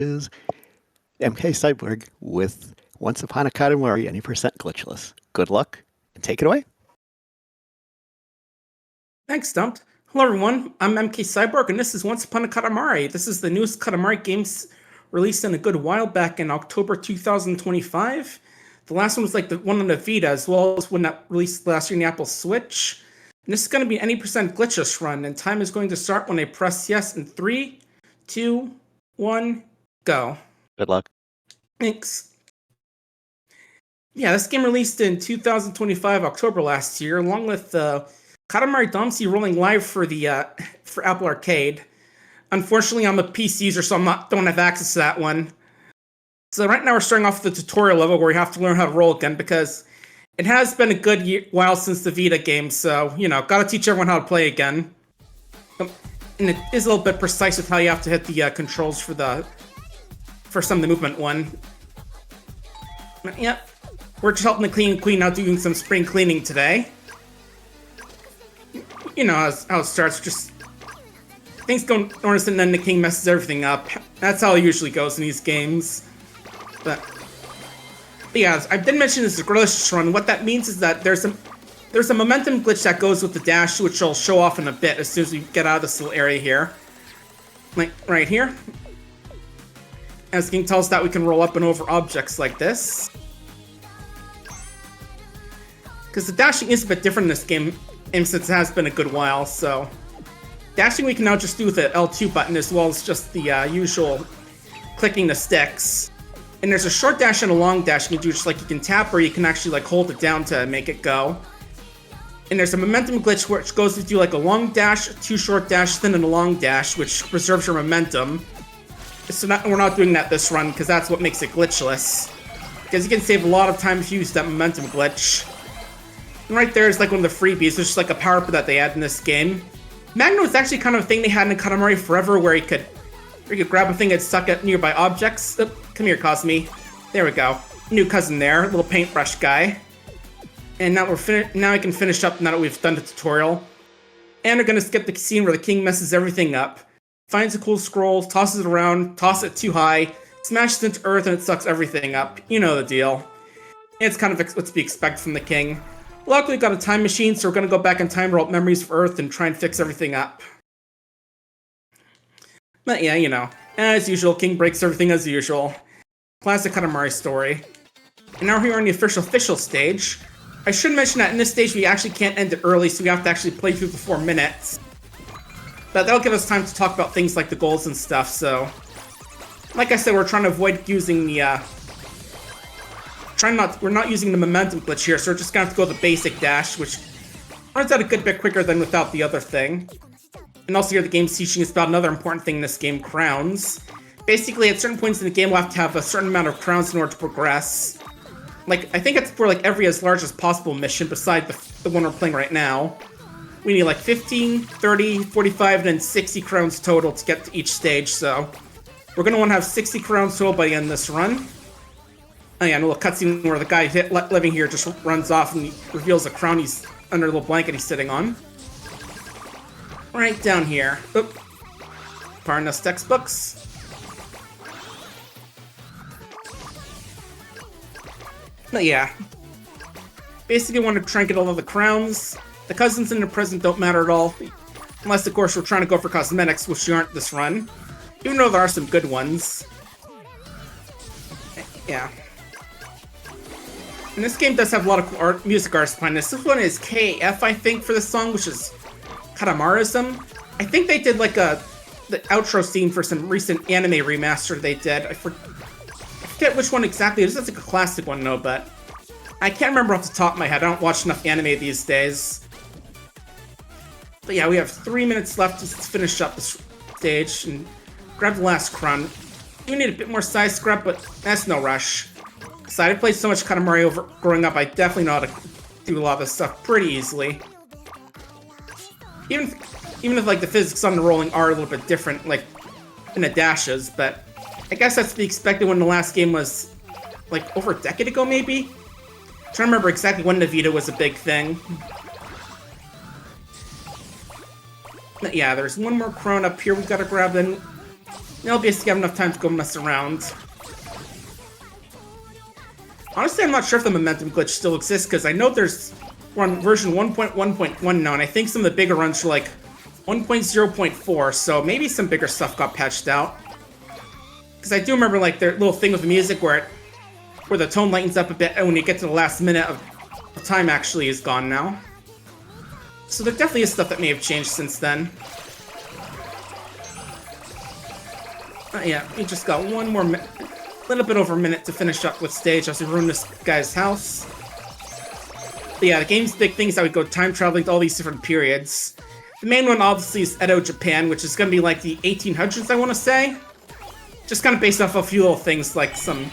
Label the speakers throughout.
Speaker 1: Is MKCyborg with Once Upon a KATAMARI any percent glitchless. Good luck, and take it away.
Speaker 2: Thanks, Stumped. Hello, everyone. I'm MKCyborg, and this is Once Upon a KATAMARI. This is the newest KATAMARI games released in a good while back in October 2025. The last one was like the one on the Vita, as well as one that released last year in the Apple Switch. And this is going to be an any percent glitchless run, and time is going to start when I press yes in 3, 2, 1, go.
Speaker 1: Good luck.
Speaker 2: Thanks. Yeah, this game released in 2025 October last year, along with Katamari Damacy rolling live for the for Apple Arcade. Unfortunately, I'm a PC user, so don't have access to that one. So right now we're starting off with the tutorial level where we have to learn how to roll again because it has been a good while since the Vita game. So gotta teach everyone how to play again. And it is a little bit precise with how you have to hit the controls for some of the movement one. Yep, we're just helping the clean queen out, doing some spring cleaning today. You know how it starts, just things go north and then the king messes everything up. That's how it usually goes in these games. But yeah, I did mention this is a glitchless run. What that means is that there's a momentum glitch that goes with the dash, which I'll show off in a bit as soon as we get out of this little area here. Like right here. As the king tells us that we can roll up and over objects like this. Because the dashing is a bit different in this game, since it has been a good while, so... Dashing we can now just do with the L2 button as well as just the usual clicking the sticks. And there's a short dash and a long dash you can do, just like you can tap or you can actually like hold it down to make it go. And there's a momentum glitch which goes with you like a long dash, 2 short dashes, then a long dash, which preserves your momentum. So we're not doing that this run because that's what makes it glitchless. Because you can save a lot of time if you use that momentum glitch. And right there is like one of the freebies. There's just like a power-up that they add in this game. Magno is actually kind of a thing they had in Katamari Forever where you could grab a thing and suck at nearby objects. Oh, come here, Cosme. There we go. New cousin there, little paintbrush guy. And now now I can finish up now that we've done the tutorial. And we're gonna skip the scene where the king messes everything up. Finds a cool scroll, tosses it around, tosses it too high, smashes it into earth, and it sucks everything up. You know the deal. It's kind of what's to be expected from the king. Luckily, we've got a time machine, so we're going to go back in time, roll up memories for Earth, and try and fix everything up. But yeah, as usual, king breaks everything as usual. Classic Katamari story. And now here we're on the official stage. I should mention that in this stage, we actually can't end it early, so we have to actually play through the 4 minutes. But that'll give us time to talk about things like the goals and stuff, so... Like I said, we're trying to avoid using the, we're not using the momentum glitch here, so we're just gonna have to go the basic dash, which runs out a good bit quicker than without the other thing. And also here the game's teaching us about another important thing in this game, crowns. Basically, at certain points in the game, we'll have to have a certain amount of crowns in order to progress. Like, I think it's for like every as large as possible mission, beside the one we're playing right now. We need like 15, 30, 45, and then 60 crowns total to get to each stage, so... We're gonna want to have 60 crowns total by the end of this run. Oh yeah, and a little cutscene where the guy living here just runs off and he reveals a crown he's under a little blanket he's sitting on. Right down here. Oop. Pardon us textbooks. But yeah. Basically want to try and get all of the crowns. The cousins in the present don't matter at all. Unless, of course, we're trying to go for cosmetics, which aren't this run. Even though there are some good ones. Yeah. And this game does have a lot of cool music artists behind this. This one is KAF, I think, for this song, which is Katamarism. I think they did like the outro scene for some recent anime remaster they did. I forget which one exactly it is. It's like a classic one, though, but I can't remember off the top of my head. I don't watch enough anime these days. But yeah, we have 3 minutes left to finish up this stage and grab the last crown. We need a bit more side scrap, but that's no rush. So I played so much Katamari growing up, I definitely know how to do a lot of this stuff pretty easily. Even if like the physics on the rolling are a little bit different, like in the dashes, but I guess that's to be expected when the last game was like over a decade ago, maybe? I'm trying to remember exactly when the Vita was a big thing. But yeah, there's one more crown up here we gotta grab then. They'll basically have enough time to go mess around. Honestly, I'm not sure if the momentum glitch still exists, because I know we're on version 1.1.1 now, and I think some of the bigger runs are like 1.0.4, so maybe some bigger stuff got patched out. Because I do remember like their little thing with the music where the tone lightens up a bit, and when you get to the last minute of time actually is gone now. So there definitely is stuff that may have changed since then. Yeah, we just got one more little bit over a minute to finish up with stage as we ruin this guy's house. But yeah, the game's big thing is that we go time traveling to all these different periods. The main one obviously is Edo, Japan, which is going to be like the 1800s, I want to say. Just kind of based off a few little things, like some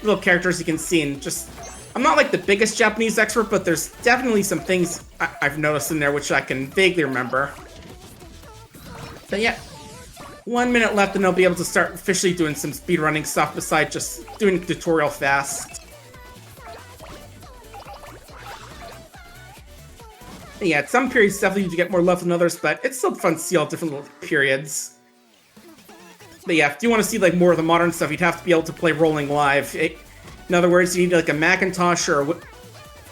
Speaker 2: little characters you can see, and just... I'm not like the biggest Japanese expert, but there's definitely some things I've noticed in there which I can vaguely remember. But yeah, 1 minute left and I'll be able to start officially doing some speedrunning stuff besides just doing the tutorial fast. But yeah, some periods definitely need to get more love than others, but it's still fun to see all different little periods. But yeah, if you want to see like more of the modern stuff, you'd have to be able to play rolling live. In other words, you need like a Macintosh or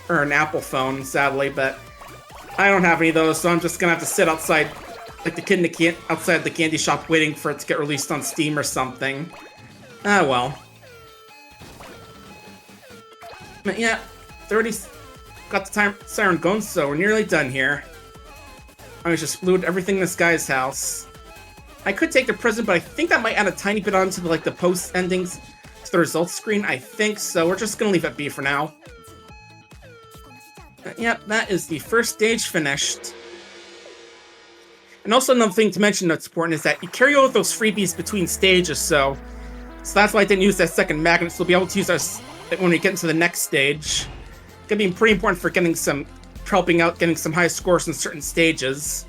Speaker 2: an Apple phone, sadly, but I don't have any of those, so I'm just gonna have to sit outside, like the kid outside the candy shop waiting for it to get released on Steam or something. Ah, well. But yeah, 30 got the time siren going, so we're nearly done here. I was just glued everything in this guy's house. I could take the prison, but I think that might add a tiny bit onto the post endings to the results screen. I think so. We're just gonna leave it be for now. Yep, that is the first stage finished. And also another thing to mention that's important is that you carry over those freebies between stages, so that's why I didn't use that second magnet, so we'll be able to use us when we get into the next stage. It's gonna be pretty important for helping out getting some high scores in certain stages.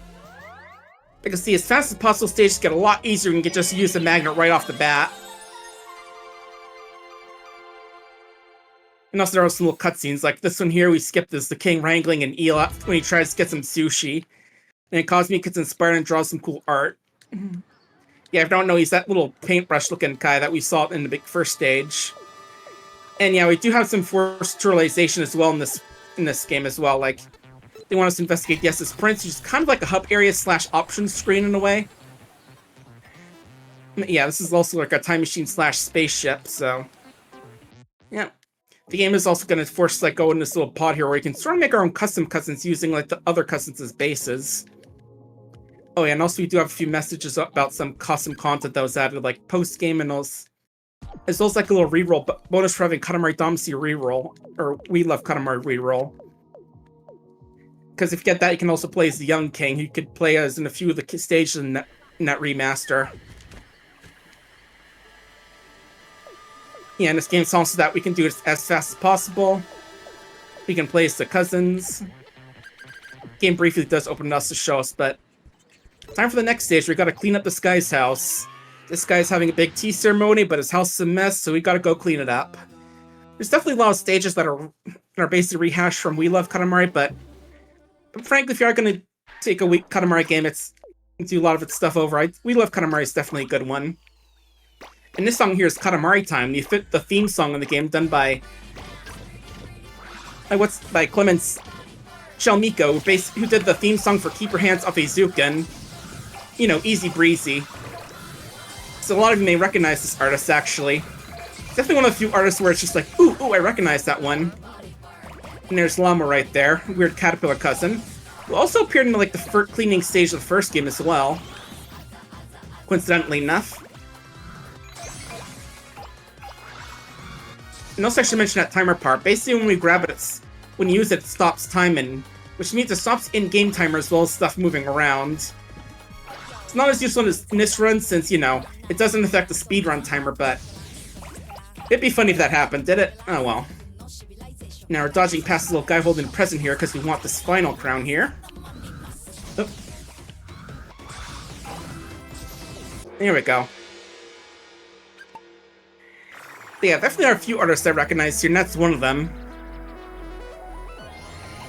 Speaker 2: Because see, as fast as possible stages get a lot easier when you can just use the magnet right off the bat. And also there are some little cutscenes, like this one here, we skipped this, the king wrangling an eel when he tries to get some sushi. And Cosme gets inspired and draws some cool art. Yeah, if you don't know, he's that little paintbrush-looking guy that we saw in the first stage. And yeah, we do have some forced naturalization as well in this game as well. Like, they want us to investigate Yes's Prince, which is kind of like a hub area / options screen in a way. Yeah, this is also like a time machine / spaceship, so... yeah. The game is also going to force us go in this little pod here where we can sort of make our own custom cousins using like the other cousins as bases. Oh yeah, and also we do have a few messages about some custom content that was added, like post-game and also... as well as like a little reroll bonus for having Katamari Damacy reroll, or We Love Katamari reroll. Because if you get that, you can also play as the young king, who you could play as in a few of the stages in that remaster. Yeah, and this game's also that we can do it as fast as possible. We can play as the cousins. Game briefly does open us to show us, but time for the next stage. We gotta clean up this guy's house. This guy's having a big tea ceremony, but his house is a mess, so we gotta go clean it up. There's definitely a lot of stages that are basically rehashed from We Love Katamari, but frankly, if you are gonna take a weak Katamari game, do a lot of its stuff over. We Love Katamari is definitely a good one. And this song here is Katamari Time, the theme song in the game, done by Clemens Chelmico, who did the theme song for Keep Your Hands Off Azuken. You know, easy breezy. So a lot of you may recognize this artist, actually. Definitely one of the few artists where it's just like, ooh, I recognize that one. And there's Llama right there, weird caterpillar cousin, who also appeared in like the cleaning stage of the first game as well. Coincidentally enough. And also I should mention that timer part. Basically when we grab it, when you use it, it stops timing, which means it stops in-game timer as well as stuff moving around. It's not as useful as in this run since, you know, it doesn't affect the speedrun timer, but it'd be funny if that happened, did it? Oh well. Now we're dodging past the little guy holding a present here because we want this final crown here. Oh. There we go. Yeah, definitely are a few artists I recognize here, and that's one of them.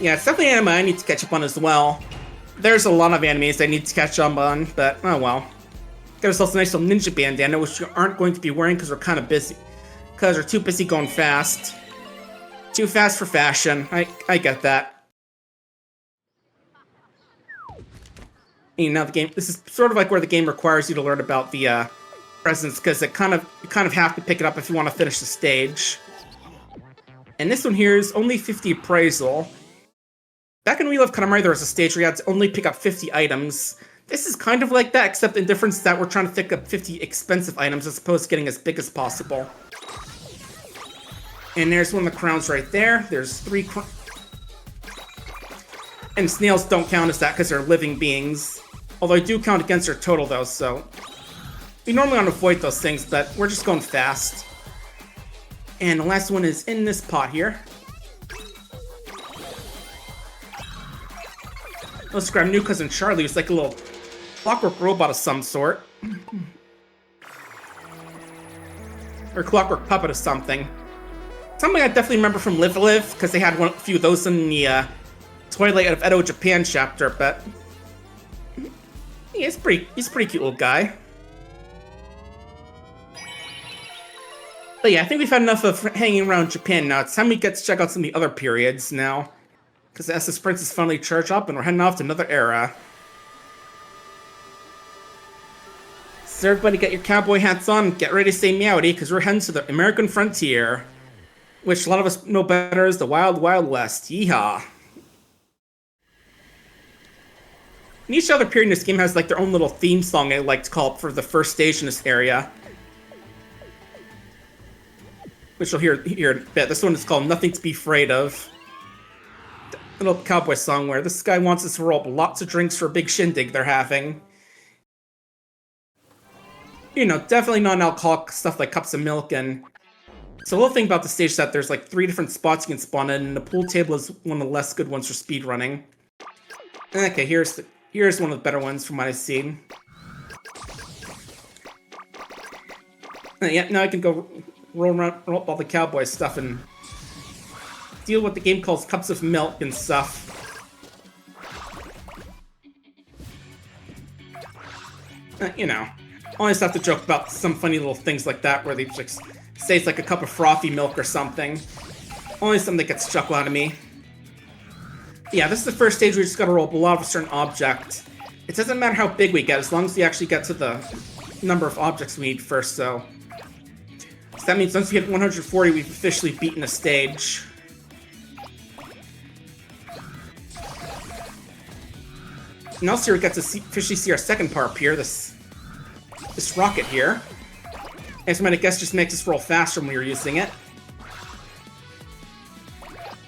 Speaker 2: Yeah, it's definitely anime I need to catch up on as well. There's a lot of animes I need to catch up on, but oh well. Get ourselves a nice little ninja bandana, which we aren't going to be wearing because we're kind of busy. Because we're too busy going fast. Too fast for fashion. I get that. And now the game. This is sort of like where the game requires you to learn about the presents, because you kind of have to pick it up if you want to finish the stage. And this one here is only 50 appraisal. Back in Wheel of Katamari, there was a stage where you had to only pick up 50 items. This is kind of like that, except the difference is that we're trying to pick up 50 expensive items as opposed to getting as big as possible. And there's one of the crowns right there. There's 3 and snails don't count as that because they're living beings. Although I do count against their total though, so... We normally want to avoid those things, but we're just going fast. And the last one is in this pot here. Let's grab New Cousin Charlie, who's like a little clockwork robot of some sort. Or clockwork puppet of something. Something I definitely remember from Live Live, because they had a few of those in the Twilight of Edo Japan chapter, but... Yeah, he's a pretty cute little guy. But yeah, I think we've had enough of hanging around Japan now. It's time we get to check out some of the other periods now. Because the SS Prince is finally charged up and we're heading off to another era. So everybody get your cowboy hats on and get ready to say meowdy, because we're heading to the American frontier. Which a lot of us know better as the Wild Wild West. Yeehaw. And each other period in this game has like their own little theme song I like to call it for the first stage in this area. Which you'll hear in a bit. This one is called Nothing to Be Afraid of. A little cowboy song where this guy wants us to roll up lots of drinks for a big shindig they're having. You know, definitely non-alcoholic stuff like cups of milk. And so the little thing about the stage is that there's like 3 different spots you can spawn in, and the pool table is one of the less good ones for speedrunning. Okay, here's one of the better ones from what I've seen. Yeah, now I can go roll up all the cowboy stuff and deal with what the game calls cups of milk and stuff. You know, always have to joke about some funny little things like that where they just say it's like a cup of frothy milk or something. Only something that gets chuckle out of me. Yeah, this is the first stage where we just gotta roll up a lot of a certain object. It doesn't matter how big we get, as long as we actually get to the number of objects we need first, so that means once we hit 140, we've officially beaten a stage. And also we get to officially see our second part appear, this rocket here. As you might guess, just makes us roll faster when we were using it.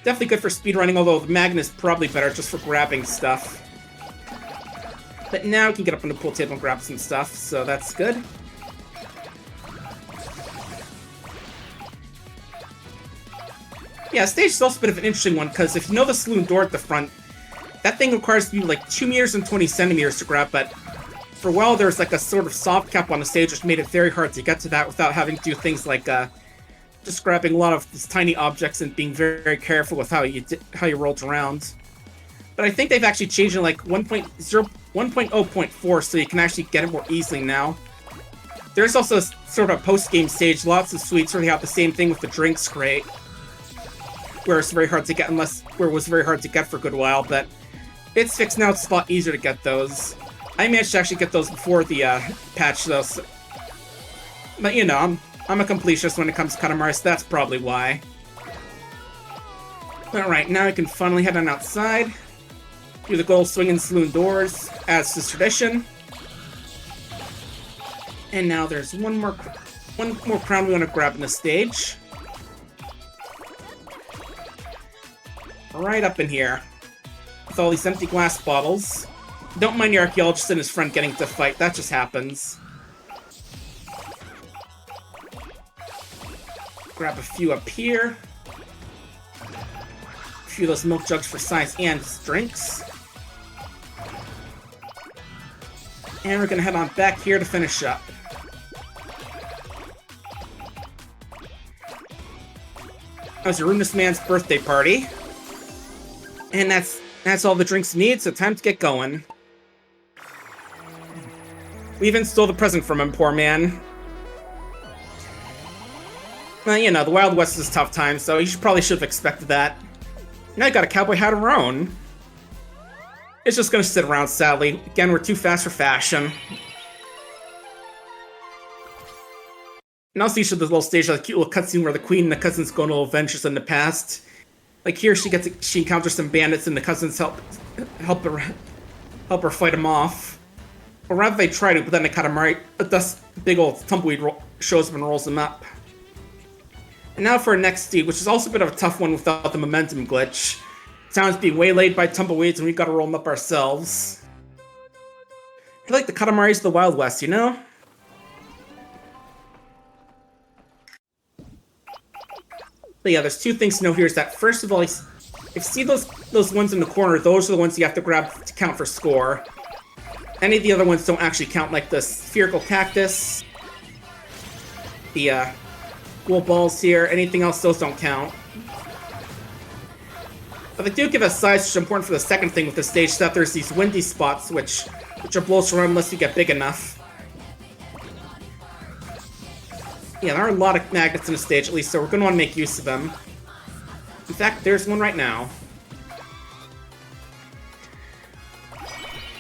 Speaker 2: Definitely good for speedrunning, although the magnet is probably better just for grabbing stuff. But now we can get up on the pool table and grab some stuff, so that's good. Yeah, stage is also a bit of an interesting one, because if you know the saloon door at the front, that thing requires to be like 2 meters and 20 centimeters to grab, but for a while there was like a sort of soft cap on the stage, which made it very hard to get to that without having to do things like just grabbing a lot of these tiny objects and being very, very careful with how you rolled around. But I think they've actually changed in like 1.0.4, so you can actually get it more easily now. There's also sort of a post-game stage, lots of suites where they have the same thing with the drinks crate, where it's very hard to get, where it was very hard to get for a good while, but it's fixed now, it's a lot easier to get those. I managed to actually get those before the patch, though. So, but you know, I'm a completionist when it comes to Katamari, so that's probably why. Alright, now I can finally head on outside. Do the gold swinging saloon doors, as is tradition. And now there's one more crown we want to grab in the stage. Right up in here. With all these empty glass bottles. Don't mind the archaeologist and his friend getting into a fight, that just happens. Grab a few up here. A few of those milk jugs for science and drinks. And we're gonna head on back here to finish up. That was Aruna's man's birthday party. And that's all the drinks need, so time to get going. We even stole the present from him, poor man. Well, you know, the Wild West is a tough time, so he probably should have expected that. Now I got a cowboy hat of our own. It's just gonna sit around, sadly. Again, we're too fast for fashion. And also, you should the little stage, like cute little cutscene where the queen and the cousins go on little adventures in the past. Like here, she encounters some bandits, and the cousins help her fight them off. Or rather, they try to, but then the Katamari, this big old tumbleweed shows up and rolls them up. And now for our next steed, which is also a bit of a tough one without the momentum glitch. Town's being waylaid by tumbleweeds, and we've got to roll them up ourselves. I feel like the Katamaris of the Wild West, you know? But yeah, there's two things to know here. Is that first of all, if you see those ones in the corner, those are the ones you have to grab to count for score. Any of the other ones don't actually count, like the spherical cactus, the goal balls here. Anything else, those don't count. But they do give us size, which is important for the second thing with the stage, so that there's these windy spots, which are blows around unless you get big enough. Yeah, there are a lot of magnets in the stage, at least, so we're going to want to make use of them. In fact, there's one right now.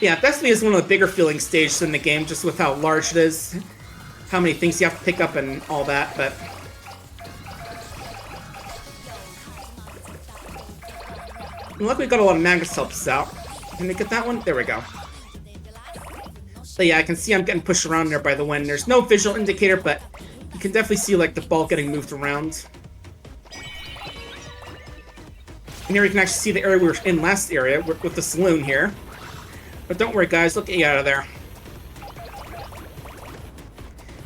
Speaker 2: Yeah, Destiny is one of the bigger feeling stages in the game, just with how large it is, how many things you have to pick up and all that, but... Luckily, we got a lot of magnets to help us out. Can we get that one? There we go. But yeah, I can see I'm getting pushed around there by the wind. There's no visual indicator, but you can definitely see like the ball getting moved around. And here we can actually see the area we were in last area with the saloon here. But don't worry, guys. Look, get out of there.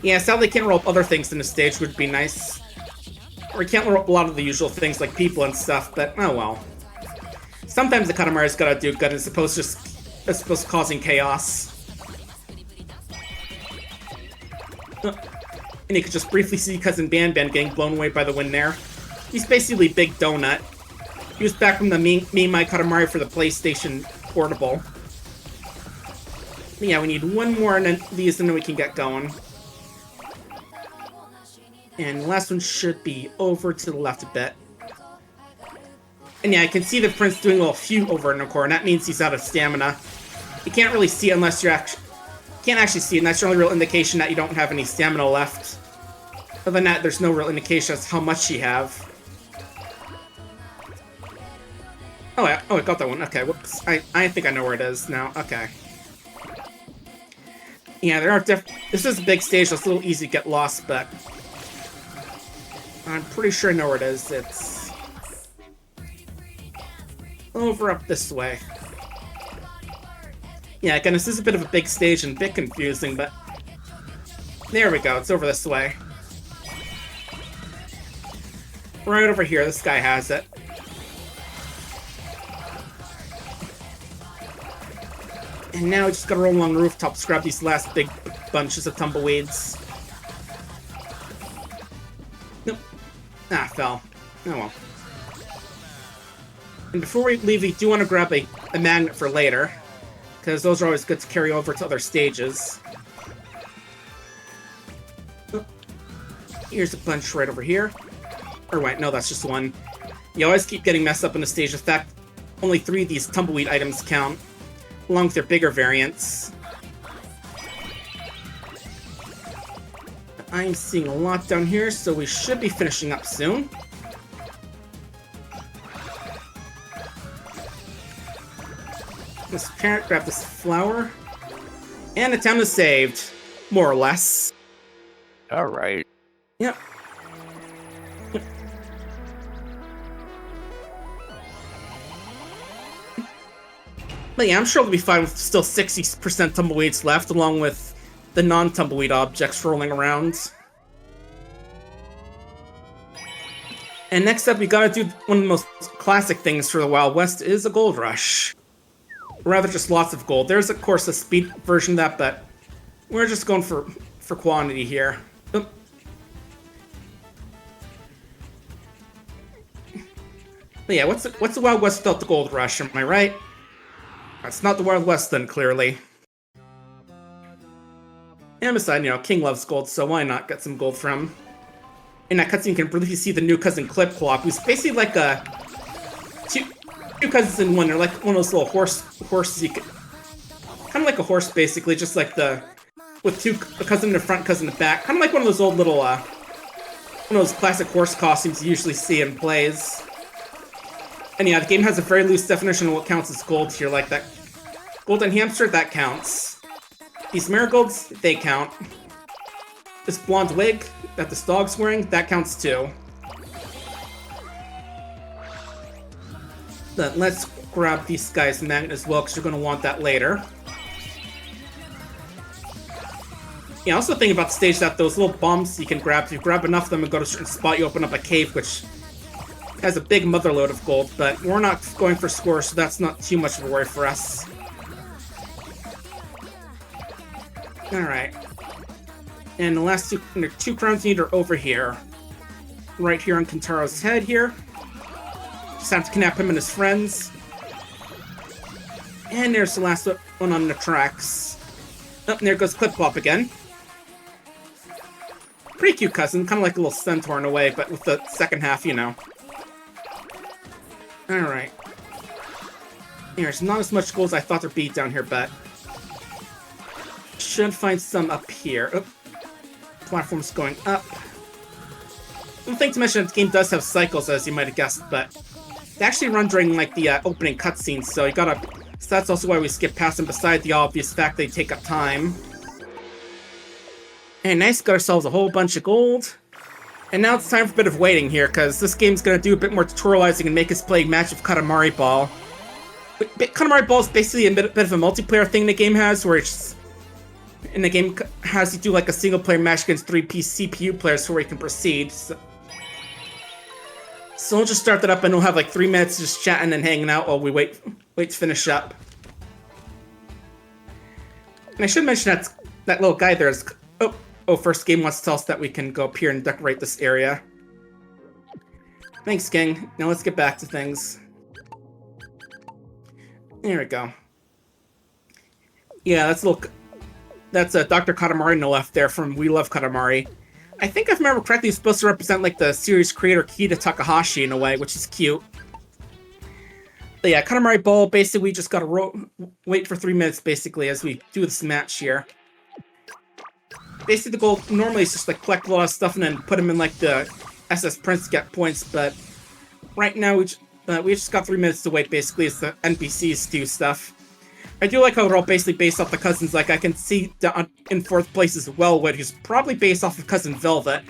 Speaker 2: Yeah, sadly, can't roll up other things in the stage. Would be nice. Or we can't roll up a lot of the usual things like people and stuff. But oh well. Sometimes the Katamari's gotta do good as opposed to causing chaos. And you could just briefly see Cousin Ban Ban getting blown away by the wind there. He's basically Big Donut. He was back from the Me My Katamari for the PlayStation Portable. But yeah, we need one more of these and then we can get going. And the last one should be over to the left a bit. And yeah, I can see the prince doing a little phew over in the corner, and that means he's out of stamina. You can't really see it unless you're actually... can't actually see it, and that's your only real indication that you don't have any stamina left. Other than that, there's no real indication as to how much you have. Oh, I got that one. Okay, whoops. I think I know where it is now. Okay. Yeah, there are this is a big stage, so it's a little easy to get lost, but... I'm pretty sure I know where it is. It's... over up this way. Yeah, again, this is a bit of a big stage and a bit confusing, but... there we go, it's over this way. Right over here, this guy has it. And now we just gotta roll along the rooftops, grab these last big bunches of tumbleweeds. Nope. Ah, fell. Oh well. And before we leave, we do want to grab a magnet for later, because those are always good to carry over to other stages. Oh, here's a bunch right over here. Or wait, no, that's just one. You always keep getting messed up in the stage. In fact, only 3 of these tumbleweed items count, along with their bigger variants. I'm seeing a lot down here, so we should be finishing up soon. This carrot, grab this flower, and the town is saved, more or less.
Speaker 1: All right.
Speaker 2: Yep. But yeah, I'm sure we'll be fine with still 60% tumbleweeds left, along with the non-tumbleweed objects rolling around. And next up, we gotta do one of the most classic things for the Wild West is a gold rush. Or rather, just lots of gold. There's, of course, a speed version of that, but we're just going for quantity here. Oop. But yeah, what's the Wild West without the gold rush? Am I right? That's not the Wild West, then, clearly. And besides, you know, King loves gold, so why not get some gold from? In that cutscene, you can briefly see the new cousin Clip-Clop, who's basically like a two cousins in one. They're like one of those little horses you can, kind of like a horse basically, just like with a cousin in the front, cousin in the back, kind of like one of those old little one of those classic horse costumes you usually see in plays. And yeah, the game has a very loose definition of what counts as gold here, like that golden hamster, that counts. These marigolds, they count. This blonde wig that this dog's wearing, that counts too. But let's grab these guys' magnet as well, because you're going to want that later. Yeah, also think about the stage that those little bombs you can grab, if you grab enough of them and go to a certain spot, you open up a cave, which has a big motherload of gold, but we're not going for scores, so that's not too much of a worry for us. Alright. And the last two crowns you need are over here. Right here on Kentaro's head here. Just have to kidnap him and his friends. And there's the last one on the tracks. Oh, and there goes Clip-Clop again. Pretty cute cousin, kind of like a little centaur in a way, but with the second half, you know. Alright. There's not as much gold as I thought there'd be down here, but should find some up here. Oh, platform's going up. One thing to mention, the game does have cycles, as you might have guessed, but they actually run during like the opening cutscenes, so you gotta. So that's also why we skip past them, beside the obvious fact they take up time. And nice, got ourselves a whole bunch of gold. And now it's time for a bit of waiting here, because this game's gonna do a bit more tutorializing and make us play Match of Katamari Ball. Katamari Ball is basically a bit of a multiplayer thing the game has, where it's and the game has you do like a single player match against 3 CPU players where you can proceed. So we'll just start that up and we'll have like 3 minutes just chatting and hanging out while we wait to finish up. And I should mention that little guy there is... Oh, first game wants to tell us that we can go up here and decorate this area. Thanks, King. Now let's get back to things. There we go. Yeah, that's Dr. Katamari on the left there from We Love Katamari. I think if I remember correctly, he's supposed to represent like the series creator Kita Takahashi in a way, which is cute. But yeah, Katamari Ball, basically we just gotta wait for 3 minutes basically as we do this match here. Basically the goal normally is just like collect a lot of stuff and then put them in like the SS Prince to get points, but right now we just got 3 minutes to wait basically as the NPCs do stuff. I do like how they're all basically based off the cousins. Like, I can see down in 4th place is Wellwood, who's probably based off of Cousin Velvet.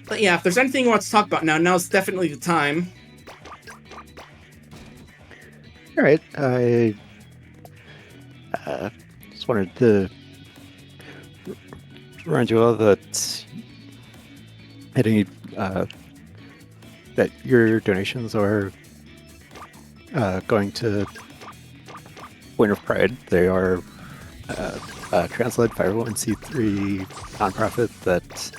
Speaker 2: But yeah, if there's anything you want to talk about now's definitely the time.
Speaker 1: Alright, I just wanted to remind you all that that your donations are going to Point of Pride. They are a trans-led 501c3 nonprofit that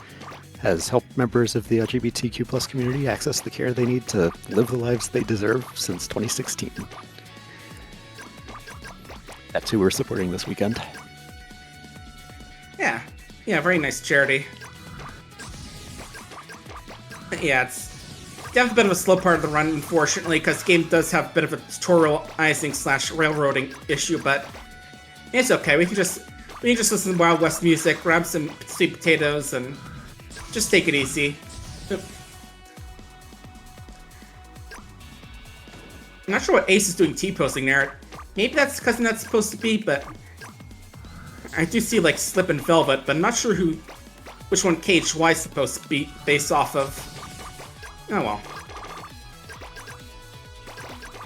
Speaker 1: has helped members of the LGBTQ plus community access the care they need to live the lives they deserve since 2016. That's who we're supporting this weekend.
Speaker 2: Yeah, very nice charity. Yeah, it's definitely a bit of a slow part of the run, unfortunately, because the game does have a bit of a tutorializing / railroading issue, but it's okay. We can just listen to Wild West music, grab some sweet potatoes, and just take it easy. I'm not sure what Ace is doing T-posing there. Maybe that's the cousin that's supposed to be, but I do see like Slip and Velvet, but I'm not sure which one KHY is supposed to be based off of. Oh well.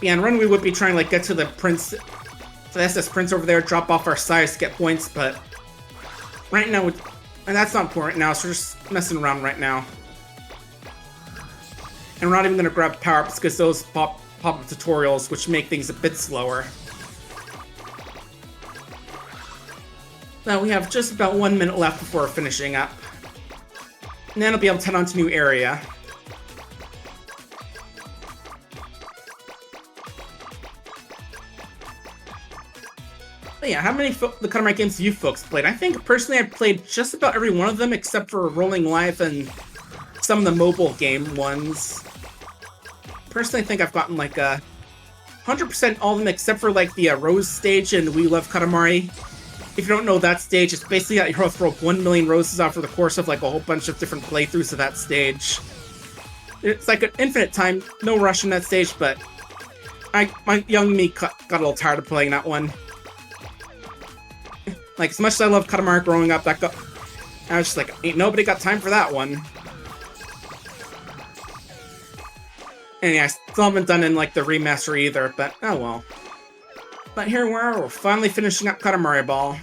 Speaker 2: Yeah, and run we would be trying to like get to the Prince, to the SS Prince over there, drop off our size to get points, but right now, and that's not important now, so we're just messing around right now. And we're not even gonna grab power-ups because those pop-up tutorials, which make things a bit slower. Now we have just about 1 minute left before finishing up. And then I'll be able to head on to a new area. But yeah, how many the Katamari games have you folks played? I think personally I've played just about every one of them except for Rolling Live and some of the mobile game ones. Personally, I think I've gotten like 100% all of them except for like the Rose stage in We Love Katamari. If you don't know that stage, it's basically that you have to throw 1 million roses out for the course of like a whole bunch of different playthroughs of that stage. It's like an infinite time, no rush in that stage, but my young me got a little tired of playing that one. Like, as much as I loved Katamari growing up, I was just like, ain't nobody got time for that one. And yeah, I still haven't done in, like, the remaster either, but oh well. But here we are, we're finally finishing up Katamari Ball.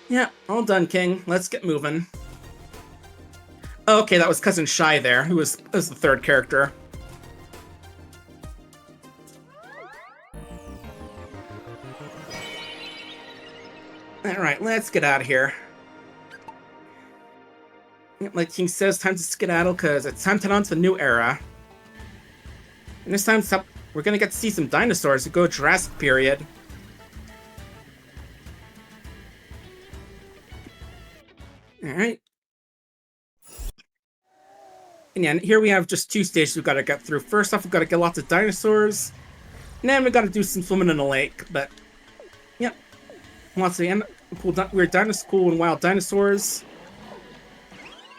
Speaker 2: Yeah, all done, King. Let's get moving. Oh, okay, that was Cousin Shy there, who was the third character. Alright, let's get out of here. Like King says, time to skedaddle, because it's time to head on to the new era. And this time, we're gonna get to see some dinosaurs who go Jurassic period. Alright. And yeah, here we have just 2 stages we've got to get through. First off, we've got to get lots of dinosaurs. And then we've got to do some swimming in a lake, but... Yep. Lots of cool, weird cool and wild dinosaurs.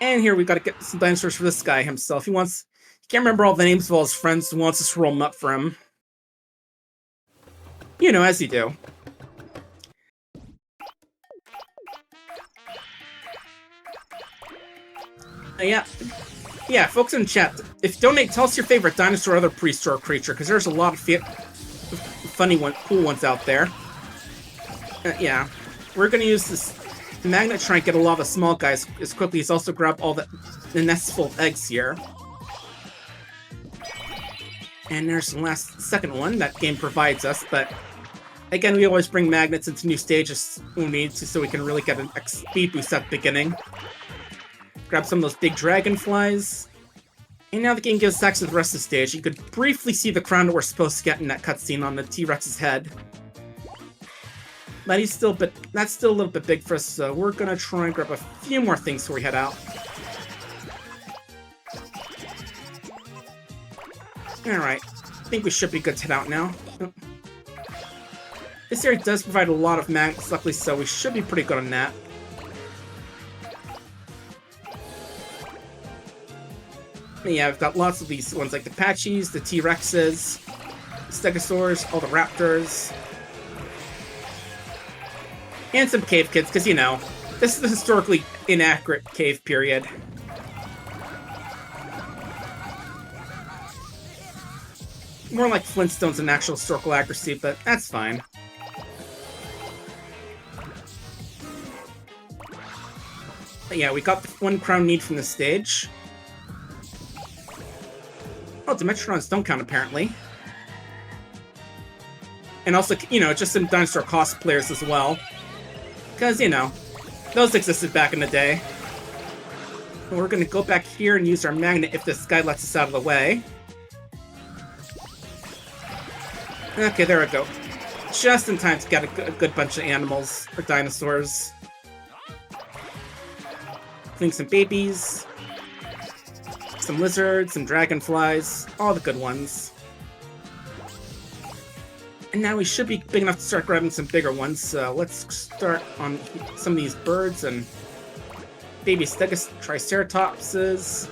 Speaker 2: And here we got to get some dinosaurs for this guy himself. He can't remember all the names of all his friends, so he wants us to roll them up for him. You know, as you do. Yeah, folks in chat, if you donate, tell us your favorite dinosaur or other prehistoric creature, because there's a lot of funny cool ones out there. Yeah, we're gonna use this magnet to try and get a lot of the small guys as quickly as also grab all the nests full of eggs here. And there's the second one that game provides us, but again, we always bring magnets into new stages when we need to, so we can really get an speed boost at the beginning. Grab some of those big dragonflies. And now the game gives us access to the rest of the stage. You could briefly see the crown that we're supposed to get in that cutscene on the T-Rex's head. But that's still a little bit big for us, so we're gonna try and grab a few more things before we head out. Alright, I think we should be good to head out now. This area does provide a lot of magnets, luckily, so we should be pretty good on that. And yeah, I've got lots of these ones, like the Apaches, the T-Rexes, the Stegosaurs, all the Raptors. And some cave kids, because, you know, this is the historically inaccurate cave period. More like Flintstones than actual historical accuracy, but that's fine. But yeah, we got the 1 crown need from this stage. Oh, Dimetrons don't count, apparently. And also, you know, just some dinosaur cosplayers as well. Because, you know, those existed back in the day. And we're going to go back here and use our magnet if this guy lets us out of the way. Okay, there we go. Just in time to get a good bunch of animals, or dinosaurs. Including some babies. Some lizards, some dragonflies, all the good ones. And now we should be big enough to start grabbing some bigger ones, so let's start on some of these birds and baby Triceratopses.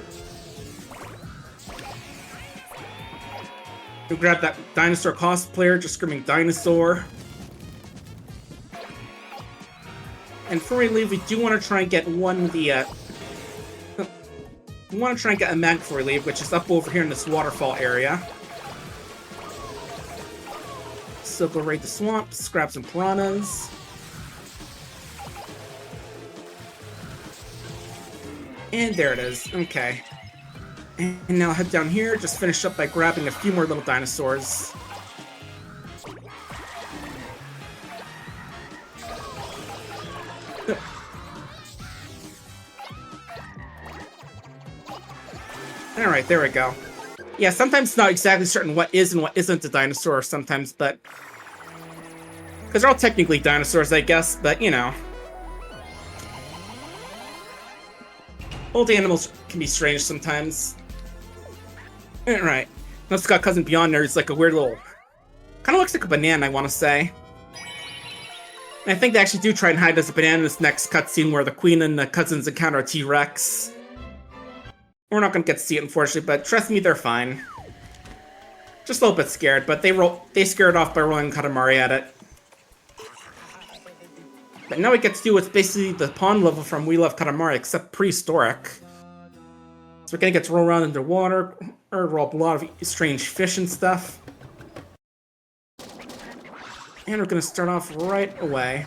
Speaker 2: We grab that dinosaur cosplayer just screaming dinosaur. And before we leave, we do want to try and get we want to try and get a magnet before we leave, which is up over here in this waterfall area. So go raid the swamps, grab some piranhas. And there it is. Okay. And now head down here, just finish up by grabbing a few more little dinosaurs. Alright, there we go. Yeah, sometimes it's not exactly certain what is and what isn't a dinosaur sometimes, but Because they're all technically dinosaurs, I guess, but you know. Old animals can be strange sometimes. Alright. Let's got Cousin Beyond there. He's like a weird little... kind of looks like a banana, I want to say. And I think they actually do try and hide as a banana in this next cutscene where the queen and the cousins encounter a T-Rex. We're not going to get to see it, unfortunately, but trust me, they're fine. Just a little bit scared, but they scared off by rolling Katamari at it. But now we get to do what's basically the pond level from We Love Katamari, except prehistoric. So we're gonna get to roll around underwater, or roll up a lot of strange fish and stuff. And we're gonna start off right away.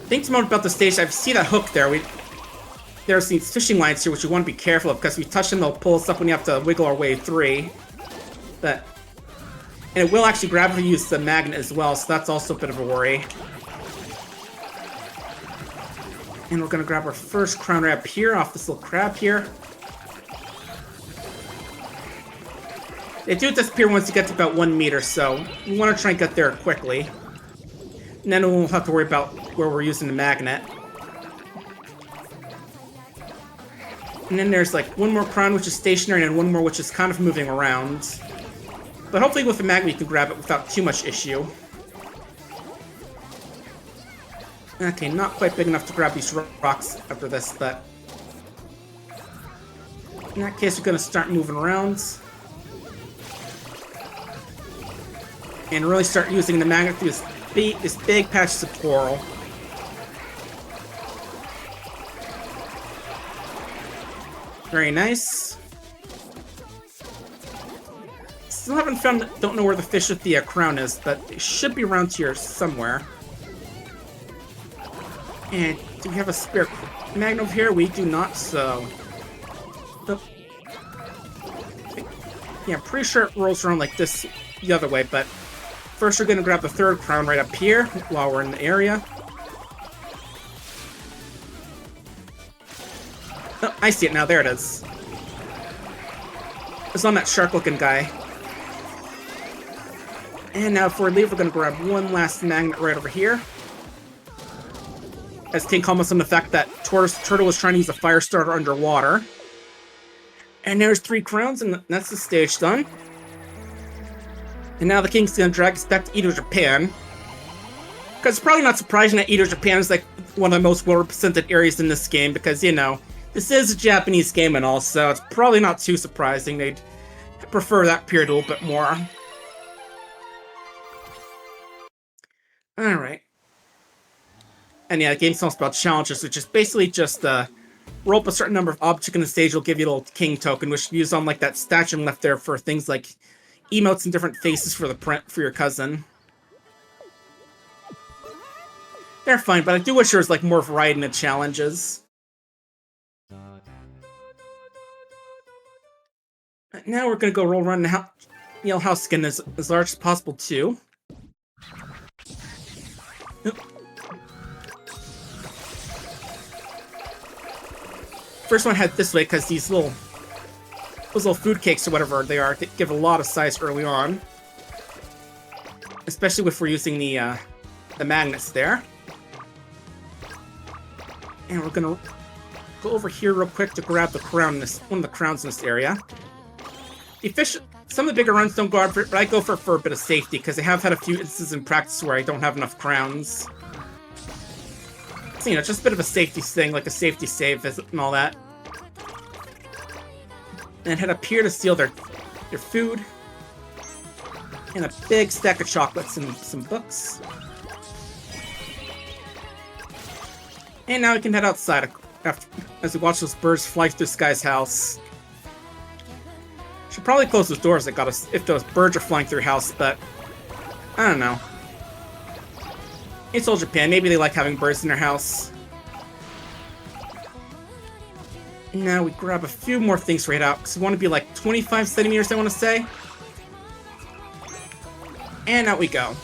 Speaker 2: Think about the stage, I see that hook there. There's these fishing lines here, which you want to be careful of, because if we touch them, they'll pull us up when you have to wiggle our way through. And it will actually grab if you use the magnet as well, so that's also a bit of a worry. And we're gonna grab our first crown right up here, off this little crab here. They do disappear once you get to about 1 meter, so we want to try and get there quickly. And then we won't have to worry about where we're using the magnet. And then there's like one more crown which is stationary and one more which is kind of moving around. But hopefully with the magnet you can grab it without too much issue. Okay, not quite big enough to grab these rocks after this, but... in that case, we're going to start moving around. And really start using the magnet through this big patch of coral. Very nice. Still haven't found, don't know where the fish with the crown is, but it should be around here somewhere. And do we have a spare magnet over here? We do not, so... yeah, I'm pretty sure it rolls around like this the other way, but... first we're going to grab the third crown right up here while we're in the area. Oh, I see it now. There it is. It's on that shark-looking guy. And now before we leave, we're going to grab one last magnet right over here. As King comments on the fact that Turtle was trying to use a fire starter underwater. And there's 3 crowns, and that's the stage done. And now the King's going to drag us back to Edo, Japan. Because it's probably not surprising that Edo, Japan is like one of the most well-represented areas in this game, because, you know, this is a Japanese game and all, so it's probably not too surprising. They'd prefer that period a little bit more. Alright. And yeah, the game talks about challenges, which is basically just roll up a certain number of objects in the stage will give you a little king token, which you use on like that statue left there for things like emotes and different faces for the print for your cousin. They're fine, but I do wish there was like more variety in the challenges. Now we're gonna go roll around the Yale house skin as large as possible too. First one head this way because those little food cakes or whatever they are, they give a lot of size early on, especially if we're using the magnets there. And we're gonna go over here real quick to grab the crown. One of the crowns in this area. The fish. Some of the bigger runs don't go out for it, but I go for a bit of safety because I have had a few instances in practice where I don't have enough crowns. So, you know, just a bit of a safety thing, like a safety save and all that. And head up here to steal their food. And a big stack of chocolates and some books. And now we can head outside as we watch those birds fly through this guy's house. Should probably close those doors that got us if those birds are flying through your house, but I don't know. It's old Japan, maybe they like having birds in their house. Now we grab a few more things right out, because we want to be like 25 centimeters, I want to say. And out we go.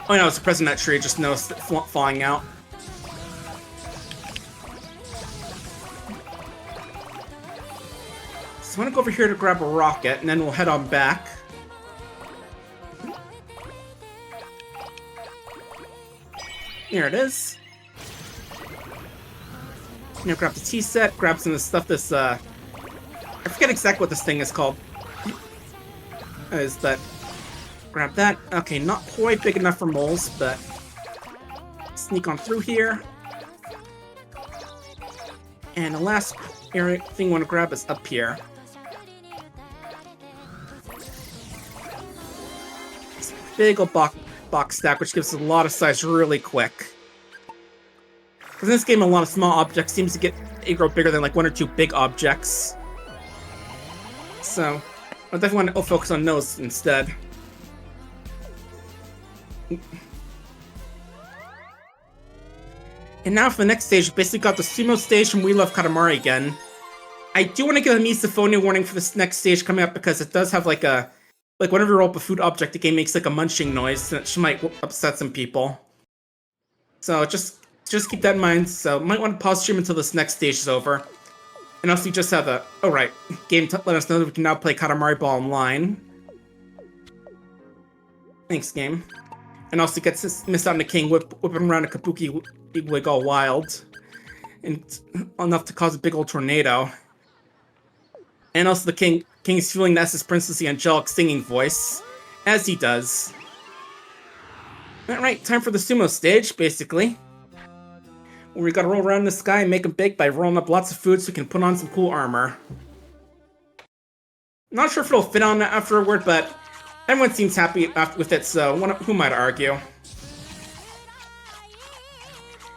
Speaker 2: Oh no, it's a present in that tree, I just noticed it falling out. So I want to go over here to grab a rocket, and then we'll head on back. There it is. Now grab the tea set, grab some of the stuff this, I forget exactly what this thing is called. Grab that. Okay, not quite big enough for moles, but sneak on through here. And the last area thing I want to grab is up here. This big old box stack, which gives us a lot of size really quick. Because in this game, a lot of small objects seems to grow bigger than like one or two big objects. So, I definitely want to focus on those instead. And now for the next stage, we basically got the sumo stage from We Love Katamari again. I do want to give a misophonia warning for this next stage coming up because it does have like whenever you roll up a food object, the game makes like a munching noise that might upset some people. So just keep that in mind. So might want to pause stream until this next stage is over. And also you just have the game let us know that we can now play Katamari Ball online. Thanks, game. And also gets missed out on the king whipping around a kabuki wig all wild. And enough to cause a big old tornado. And also the king's feeling that's his princess the angelic singing voice. As he does. Alright, time for the sumo stage, basically. Where we gotta roll around the sky and make them big by rolling up lots of food so we can put on some cool armor. Not sure if it'll fit on afterward, but everyone seems happy with it, so who might argue?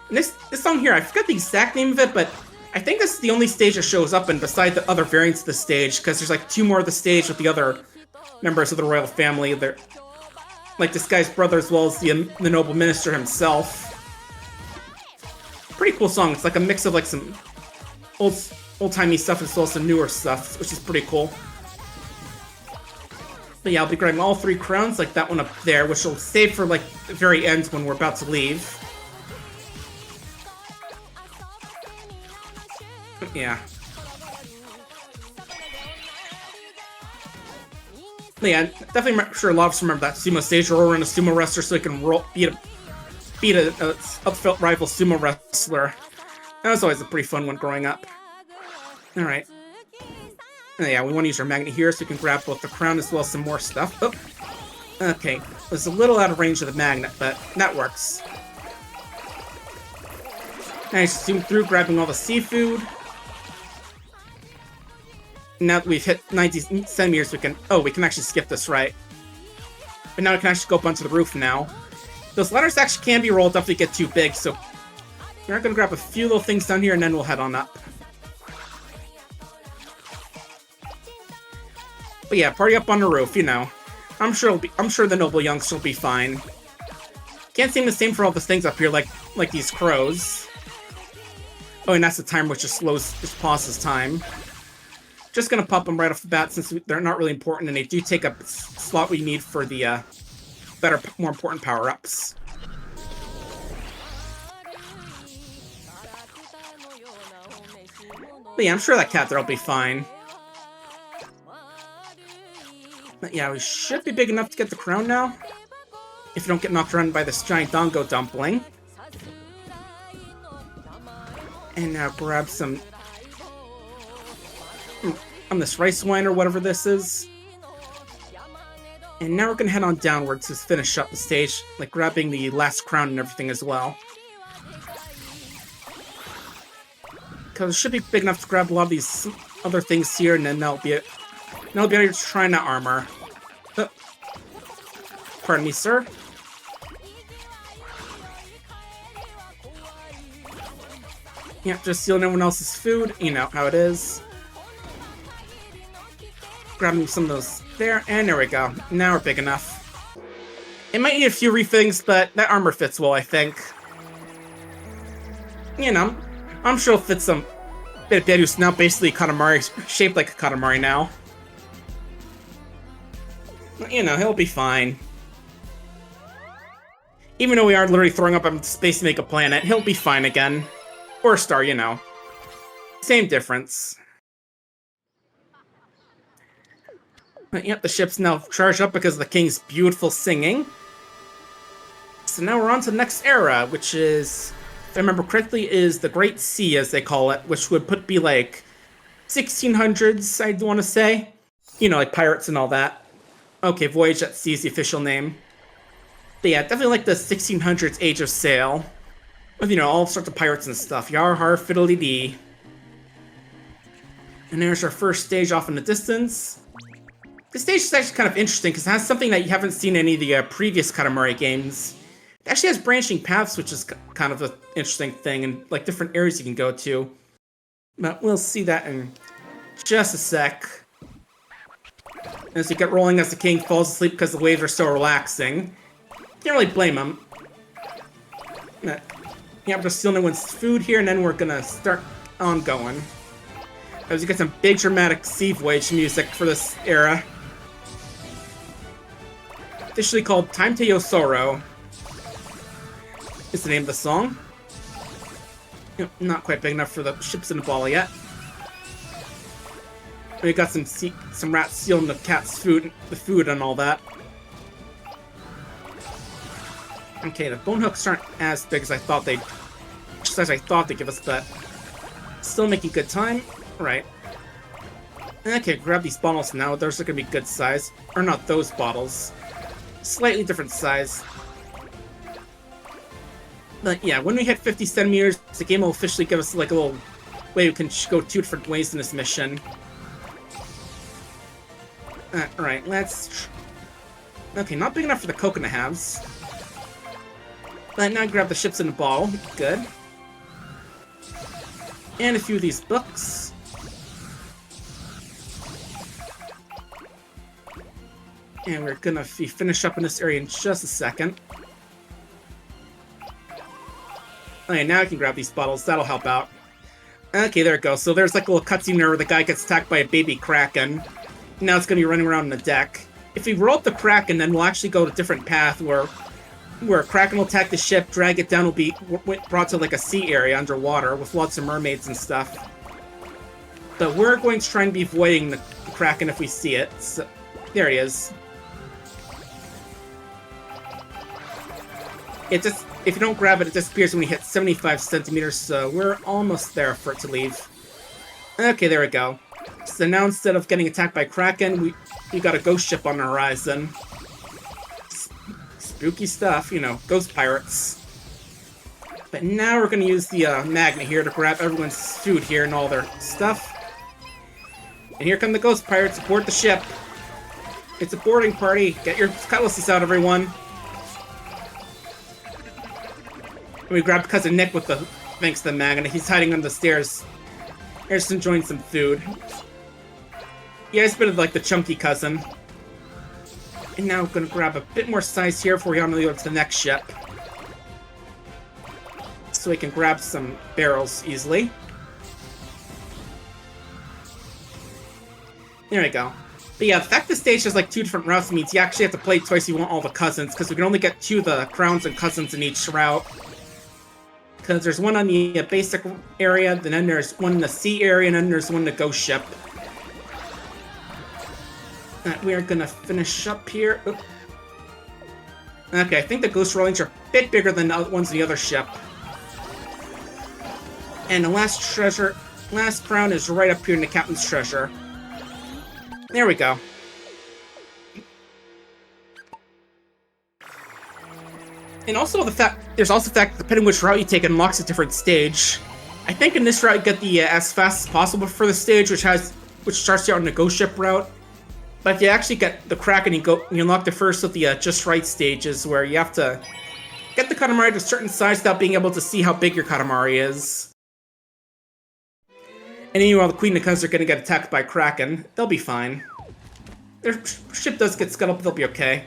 Speaker 2: And this song here, I forgot the exact name of it, but I think this is the only stage that shows up, and beside the other variants of the stage, because there's like two more of the stage with the other members of the royal family. They're like this guy's brother as well as the noble minister himself. Pretty cool song. It's like a mix of like some old-timey stuff as well as some newer stuff, which is pretty cool. But yeah, I'll be grabbing all three crowns, like that one up there, which will save for like the very end when we're about to leave. Yeah. But yeah, definitely sure a lot of us remember that sumo stage where we're in a sumo wrestler so we can beat a upfelt rival sumo wrestler. That was always a pretty fun one growing up. Alright. Yeah, we want to use our magnet here so we can grab both the crown as well as some more stuff. Oh. Okay, it's a little out of range of the magnet, but that works. Nice, zoom through, grabbing all the seafood. Now that we've hit 90 centimeters, we can actually skip this, right? But now we can actually go up onto the roof now. Those ladders actually can be rolled up if they get too big, so we're gonna grab a few little things down here and then we'll head on up. But yeah, party up on the roof, you know. I'm sure the noble youngster will be fine. Can't seem the same for all the things up here, like these crows. Oh, and that's the timer which just pauses time. Just gonna pop them right off the bat since they're not really important and they do take up slot we need for the more important power-ups. But yeah, I'm sure that cat there will be fine. But yeah, we should be big enough to get the crown now. If you don't get knocked around by this giant dango dumpling. And now grab some... on this rice wine or whatever this is. And now we're gonna head on downwards to finish up the stage, like grabbing the last crown and everything as well. Because it should be big enough to grab a lot of these other things here, and then that'll be it. Now we'll be able to try that armor. Pardon me, sir. Yeah, just stealing everyone else's food. You know how it is. Grabbing some of those there, and there we go. Now we're big enough. It might need a few refillings, but that armor fits well, I think. You know, I'm sure it'll fit some bit of Dead who's now basically Katamari, shaped like a Katamari now. You know, he'll be fine. Even though we are literally throwing up into space to make a planet, he'll be fine again. Or a star, you know. Same difference. But yep, the ship's now charged up because of the king's beautiful singing. So now we're on to the next era, which is, if I remember correctly, is the Great Sea, as they call it, which would be like 1600s, I'd want to say. You know, like pirates and all that. Okay, Voyage at Sea is the official name. But yeah, definitely like the 1600s Age of Sail. With, you know, all sorts of pirates and stuff. Yar har fiddly dee. And there's our first stage off in the distance. This stage is actually kind of interesting because it has something that you haven't seen in any of the previous Katamari games. It actually has branching paths, which is kind of an interesting thing, and like different areas you can go to. But we'll see that in just a sec. As we get rolling as the king falls asleep because the waves are so relaxing. Can't really blame him. Yeah, we're just stealing everyone's food here, and then we're gonna start on going. As you get some big dramatic sea voyage music for this era. Officially called Time to Yosoro is the name of the song. Not quite big enough for the ships in the ball yet. We got some rats stealing the cat's food, and all that. Okay, the bone hooks aren't as big as I thought they'd give us, but still making good time. Right. Okay, grab these bottles now. Those are gonna be good size. Or not those bottles. Slightly different size. But yeah, when we hit 50 centimeters, the game will officially give us like a little way we can go 2 different ways in this mission. Alright, let's... Okay, not big enough for the coconut halves. But now grab the ships in the ball. Good. And a few of these books. And we're gonna finish up in this area in just a second. Okay, now I can grab these bottles. That'll help out. Okay, there it goes. So there's like a little cutscene there where the guy gets attacked by a baby kraken. Now it's gonna be running around on the deck. If we roll up the kraken, then we'll actually go to a different path where kraken will attack the ship, drag it down, will be brought to like a sea area underwater with lots of mermaids and stuff. But we're going to try and be avoiding the kraken if we see it. So, there he is. It just, if you don't grab it, it disappears when we hit 75 centimeters, so we're almost there for it to leave. Okay, there we go. So now instead of getting attacked by kraken, we got a ghost ship on the horizon. Spooky stuff, you know, ghost pirates. But now we're going to use the magnet here to grab everyone's food here and all their stuff. And here come the ghost pirates, aboard the ship. It's a boarding party. Get your cutlasses out, everyone. And we grabbed Cousin Nick with the, thanks to the magnet. He's hiding on the stairs. Here's enjoying some food. Yeah, he's been like the chunky cousin. And now we're gonna grab a bit more size here before we go to the next ship. So we can grab some barrels easily. There we go. But yeah, the fact this stage has like 2 different routes means you actually have to play twice if you want all the cousins, because we can only get 2 of the crowns and cousins in each route. Because there's one on the basic area, and then there's one in the sea area, and then there's one in the ghost ship. We are gonna finish up here. Oop. Okay, I think the ghost rollings are a bit bigger than the ones in the other ship. And the last crown is right up here in the captain's treasure. There we go. And also there's also the fact that depending which route you take, it unlocks a different stage. I think in this route you get the as fast as possible for the stage, which starts you out on the ghost ship route. But if you actually get the Kraken, you unlock the first of the just right stages, where you have to get the Katamari to a certain size without being able to see how big your Katamari is. And even while the Queen and the Cubs are going to get attacked by Kraken, they'll be fine. Their ship does get scuttled, but they'll be okay.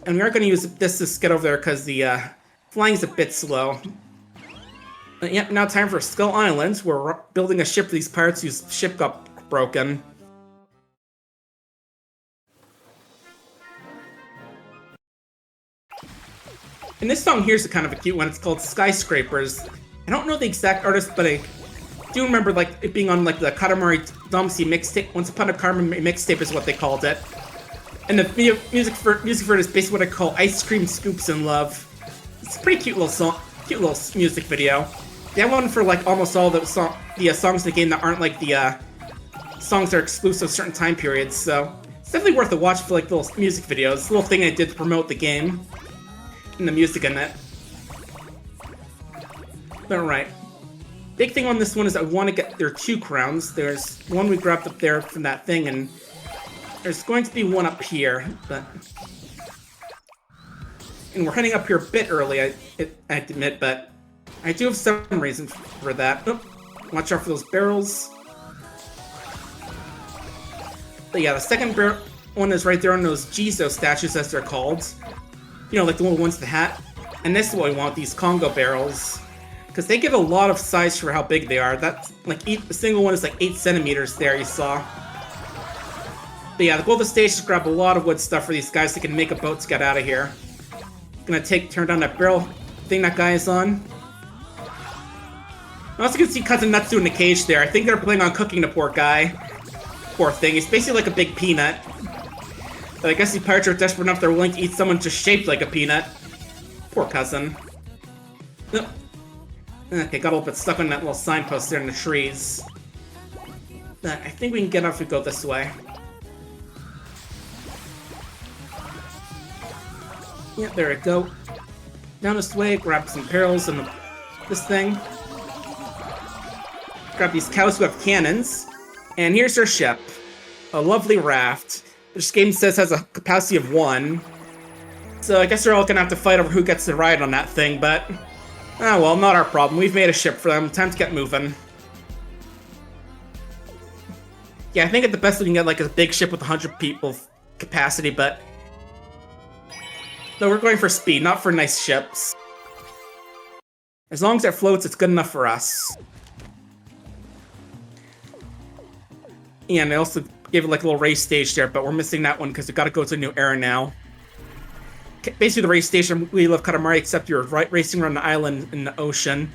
Speaker 2: And we are going to use this to get over there because the flying's a bit slow. But yep, now time for Skull Island. We're building a ship for these pirates whose ship got broken. And this song here's a kind of a cute one. It's called Skyscrapers. I don't know the exact artist, but I do remember like it being on like the Katamari Damacy mixtape. Once Upon a Time mixtape is what they called it. And the music for it is basically what I call Ice Cream Scoops in Love. It's a pretty cute little song, cute little music video. They have one for like almost all the songs in the game that aren't like the songs that are exclusive to certain time periods. So it's definitely worth a watch for like little music videos. It's a little thing I did to promote the game and the music in it. Alright. Big thing on this one is I want to get, there are 2 crowns. There's one we grabbed up there from that thing, and there's going to be one up here, and we're heading up here a bit early, I admit, but I do have some reason for that. Oh, watch out for those barrels. But yeah, the second one is right there on those Jizo statues, as they're called. You know, like the little ones with the hat. And this is what we want, these Congo barrels. Because they give a lot of size for how big they are. That's like the single one is like 8 centimeters there, you saw. But yeah, the goal of the stage is to grab a lot of wood stuff for these guys so they can make a boat to get out of here. Gonna turn down that barrel thing that guy is on. I also can see Cousin Natsu in the cage there. I think they're planning on cooking the poor guy. Poor thing. He's basically like a big peanut. But I guess the pirates are desperate enough they're willing to eat someone just shaped like a peanut. Poor cousin. Oh. Okay, got a little bit stuck on that little signpost there in the trees. But I think we can get out if we go this way. Yeah, there we go. Down this way, grab some barrels and this thing. Grab these cows who have cannons. And here's our ship. A lovely raft. This game says has a capacity of 1. So I guess they're all gonna have to fight over who gets to ride on that thing, but... ah, well, not our problem. We've made a ship for them. Time to get moving. Yeah, I think at the best we can get like a big ship with 100 people capacity, but... no, we're going for speed, not for nice ships. As long as it floats, it's good enough for us. Yeah, and I also gave it like a little race stage there, but we're missing that one because we gotta go to a new era now. Basically the race station, we love Katamari, except you're racing around the island in the ocean.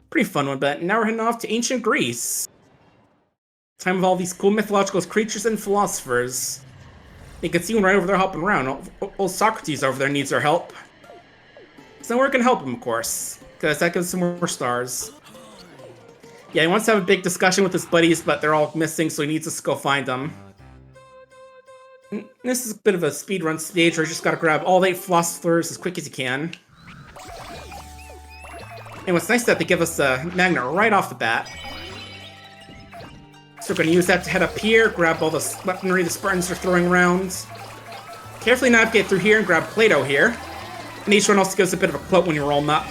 Speaker 2: Pretty fun one, but now we're heading off to ancient Greece. Time of all these cool mythological creatures and philosophers. You can see one right over there hopping around. Old Socrates over there needs our help. So we're gonna help him, of course, because that gives some more stars. Yeah, he wants to have a big discussion with his buddies, but they're all missing, so he needs us to go find them. This is a bit of a speedrun stage where you just gotta grab all 8 philosophers as quick as you can. And what's nice is that they give us a magnet right off the bat. So we're gonna use that to head up here, grab all the weaponry the Spartans are throwing around. Carefully navigate through here and grab Plato here. And each one also gives a bit of a quote when you roll them up.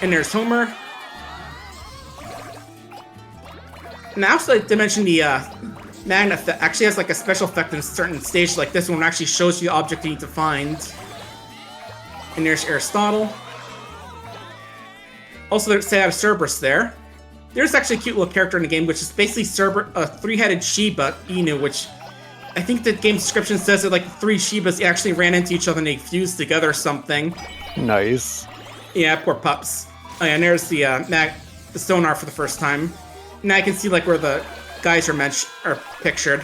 Speaker 2: And there's Homer. And I also like to mention the magnet that actually has like a special effect in a certain stage like this one actually shows you the object you need to find. And there's Aristotle. Also there's Cerberus there. There's actually a cute little character in the game which is basically a 3-headed Shiba Inu, which I think the game description says that like 3 Shibas actually ran into each other and they fused together or something.
Speaker 1: Nice.
Speaker 2: Yeah, poor pups. Oh yeah, and there's the sonar for the first time. Now I can see like where the guys are pictured,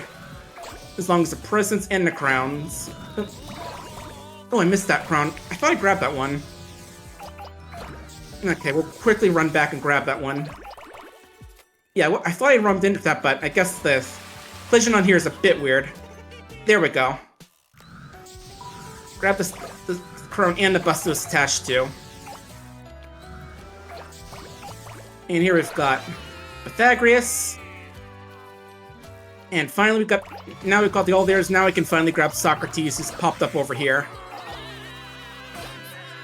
Speaker 2: as long as the presents and the crowns. Oh, I missed that crown. I thought I grabbed that one. Okay, we'll quickly run back and grab that one. Yeah, I thought I rummed into that, but I guess the collision on here is a bit weird. There we go. Grab the crown and the bust that was attached to. And here we've got Pythagoras. And finally we've got the all theirs. Now we can finally grab Socrates, who's popped up over here.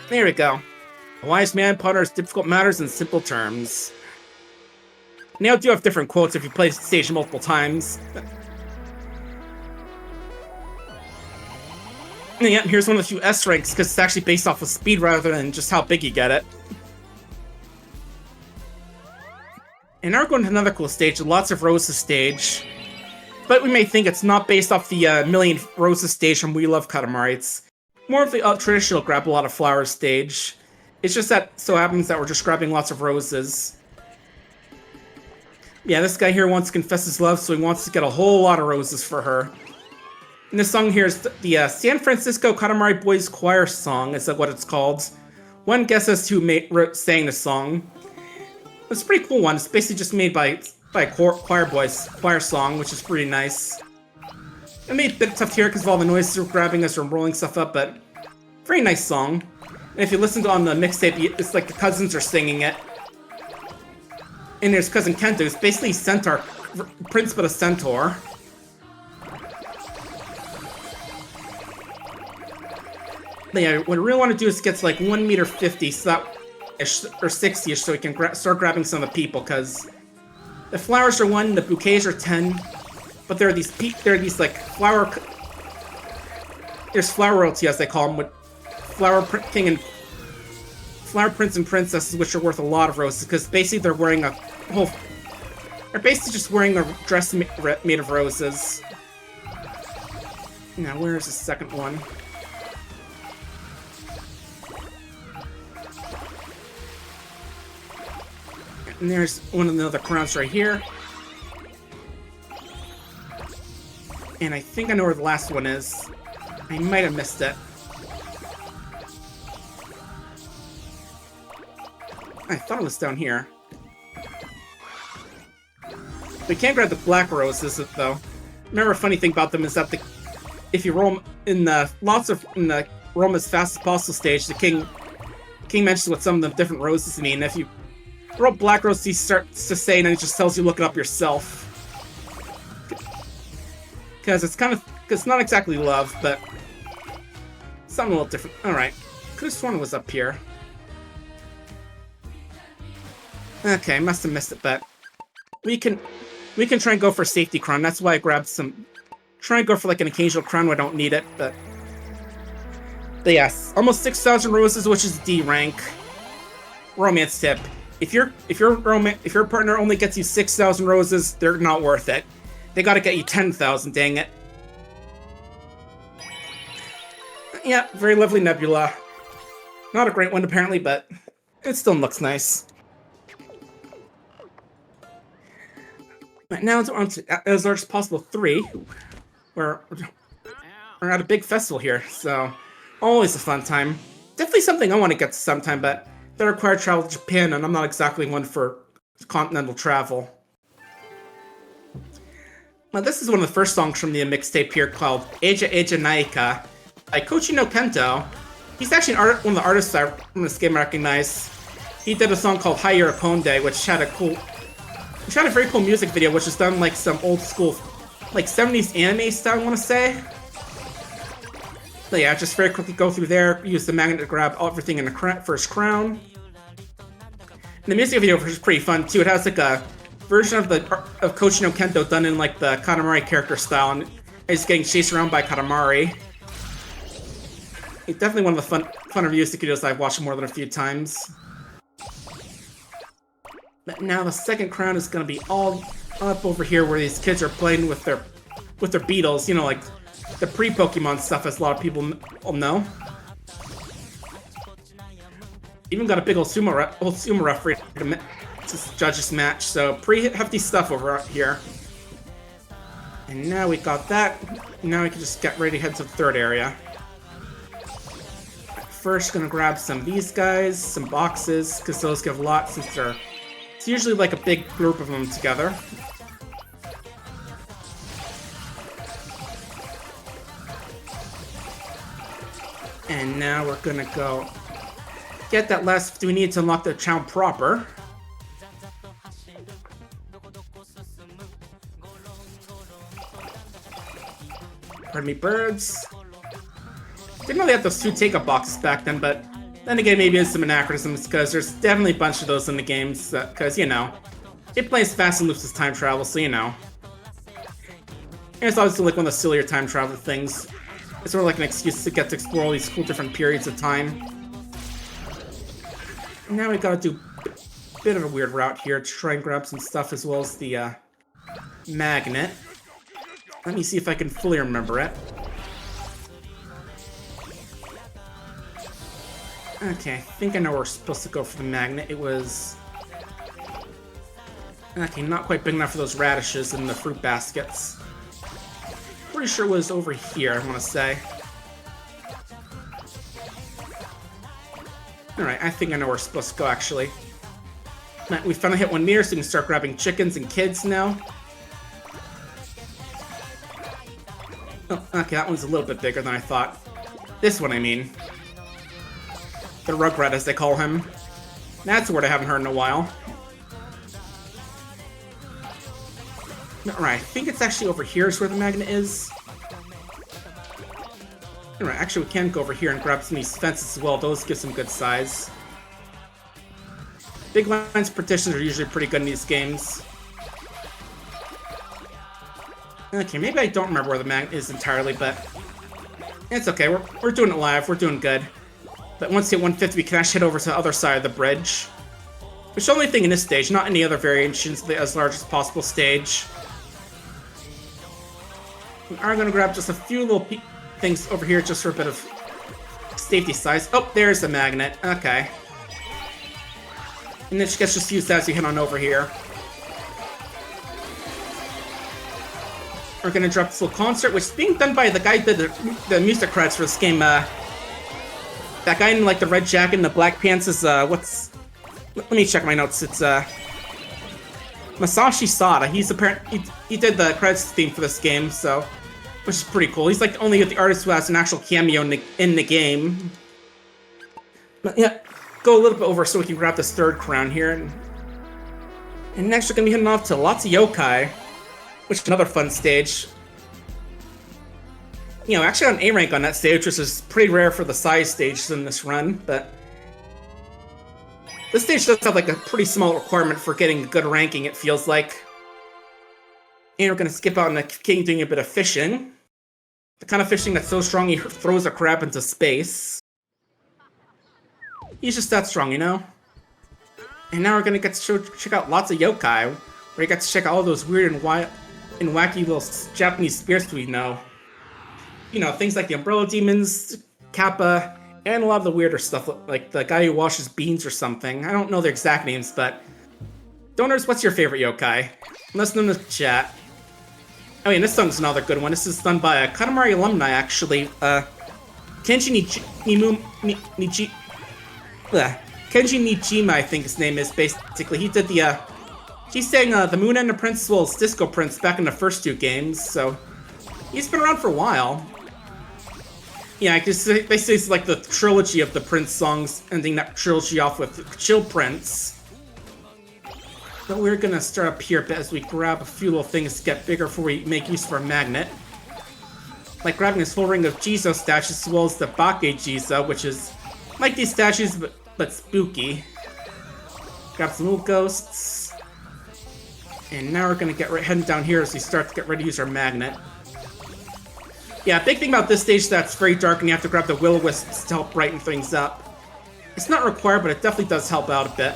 Speaker 2: There we go. A wise man ponders difficult matters in simple terms. Now do have different quotes if you play the stage multiple times. And yeah, here's one of the few S ranks, because it's actually based off of speed rather than just how big you get it. And now we're going to another cool stage, the Lots of Roses stage. But we may think it's not based off the Million Roses stage from We Love Katamari. It's more of the traditional grab a lot of flowers stage. It's just that so happens that we're just grabbing lots of roses. Yeah, this guy here wants to confess his love, so he wants to get a whole lot of roses for her. And this song here is the San Francisco Katamari Boys Choir song, is what it's called. One guess as to who sang the song. It's a pretty cool one. It's basically just made by choir boys, choir song, which is pretty nice. It made a bit tough to hear because of all the noises we're grabbing us from rolling stuff up, but very nice song. And if you listen to on the mixtape, it's like the cousins are singing it. And there's cousin Kento, who's basically Centaur, Prince but a Centaur. But yeah, what I really want to do is get to like 1.50 meters, so that, or 60ish, so we can start grabbing some of the people, because the flowers are 1, the bouquets are 10, but there are these like there's flower royalty, as they call them, with flower king and flower prince and princesses, which are worth a lot of roses, because basically they're wearing they're basically just wearing a dress made of roses. Now, where's the second one? And there's one of the other crowns right here. And I think I know where the last one is. I might have missed it. I thought it was down here. We can't grab the black roses, though. Remember, a funny thing about them is that if you roll in the roll as fast as possible stage, the king mentions what some of the different roses mean. If you roll black roses, he starts to say, and then it just tells you look it up yourself. Because it's not exactly love, but something a little different. All right, could have sworn it was up here. Okay, must have missed it, but we can try and go for a safety crown. That's why I grabbed some. Try and go for like an occasional crown where I don't need it, but yes, almost 6,000 roses, which is D rank. Romance tip: if your partner only gets you 6,000 roses, they're not worth it. They got to get you 10,000. Dang it. Yeah, very lovely nebula. Not a great one apparently, but it still looks nice. Right, now it's on to as large as possible 3. We're at a big festival here, so always a fun time. Definitely something I want to get to sometime, but that requires travel to Japan, and I'm not exactly one for continental travel. Well, this is one of the first songs from the mixtape here called Eija Eija Naika by Kochi no Kento. He's actually one of the artists from this game I recognize. He did a song called Hayura Konde, which had a very cool music video, which is done like some old school, like 70s anime style, I want to say. But yeah, just very quickly go through there, use the magnet to grab everything in the first crown. And the music video is pretty fun too. It has like a version of Kochi no Kento done in like the Katamari character style, and he's getting chased around by Katamari. It's definitely one of the funner music videos I've watched more than a few times. But now the second crown is gonna be all up over here where these kids are playing with their beetles, you know, like the pre-Pokemon stuff, as a lot of people know. Even got a big old sumo referee to judge this match, so pretty hefty stuff over here. And now we got that. Now we can just get ready to head to the third area. First, gonna grab some of these guys, some boxes, because those give a lot since it's usually like a big group of them together. And now we're gonna go get that last. Do we need to unlock the town proper? Pardon me, birds. Didn't really have those 2 take-up boxes back then, but then again, maybe it's some anachronisms, because there's definitely a bunch of those in the games, because, you know, it plays fast and loose as time travel, so you know. And it's obviously like one of the sillier time travel things. It's sort of like an excuse to get to explore all these cool different periods of time. And now we gotta do a bit of a weird route here to try and grab some stuff, as well as the magnet. Let me see if I can fully remember it. Okay, I think I know where we're supposed to go for the magnet. It was... Okay, not quite big enough for those radishes in the fruit baskets. Pretty sure it was over here, I want to say. Alright, I think I know where we're supposed to go, actually. We finally hit one meter, so we can start grabbing chickens and kids now. Oh, okay, that one's a little bit bigger than I thought. This one, I mean. The Rugrat, as they call him. That's a word I haven't heard in a while. Alright, I think it's actually over here is where the magnet is. Alright, actually we can go over here and grab some of these fences as well. Those give some good size. Big lines partitions are usually pretty good in these games. Okay, maybe I don't remember where the magnet is entirely, but it's okay. We're doing it live. We're doing good. But once we hit 150, we can actually head over to the other side of the bridge. Which is the only thing in this stage, not any other variations of the as large as possible stage. We are going to grab just a few little things over here just for a bit of safety size. Oh, there's the magnet. Okay. And then she gets just use that as we head on over here. We're going to drop this little concert, which is being done by the guy who did the music credits for this game. That guy in like the red jacket and the black pants is, what's... Let me check my notes. It's, Masashi Sada. He's he did the credits theme for this game, so... Which is pretty cool. He's like only the artist who has an actual cameo in the game. But yeah, go a little bit over so we can grab this third crown here. And next we're going to be heading off to lots of yokai, which is another fun stage. You know, actually on A rank on that stage, which is pretty rare for the size stages in this run, but... This stage does have like a pretty small requirement for getting a good ranking, it feels like. And we're going to skip out and continue doing a bit of fishing. The kind of fishing that's so strong he throws a crab into space. He's just that strong, you know? And now we're going to get to check out lots of yokai, where you get to check out all those weird and wacky little Japanese spirits we know. You know, things like the Umbrella Demons, Kappa, and a lot of the weirder stuff, like the guy who washes beans or something. I don't know their exact names, but... Donors, what's your favorite yokai? Let us know in the chat. I mean, this song's another good one. This is done by a KATAMARI alumni, actually. Kenji Nijima, I think his name is, basically. He did the, he sang the Moon and the Prince as well as Disco Prince back in the first two games, so... He's been around for a while. Yeah, I guess basically it's like the trilogy of the Prince songs, ending that trilogy off with Chill Prince. But we're gonna start up here a bit as we grab a few little things to get bigger before we make use of our magnet. Like grabbing this full ring of Jizo statues as well as the Bake Jizo, which is like these statues but spooky. Grab some little ghosts. And now we're gonna get heading down here as we start to get ready to use our magnet. Yeah, big thing about this stage that's very dark and you have to grab the will-o-wisps to help brighten things up. It's not required, but it definitely does help out a bit.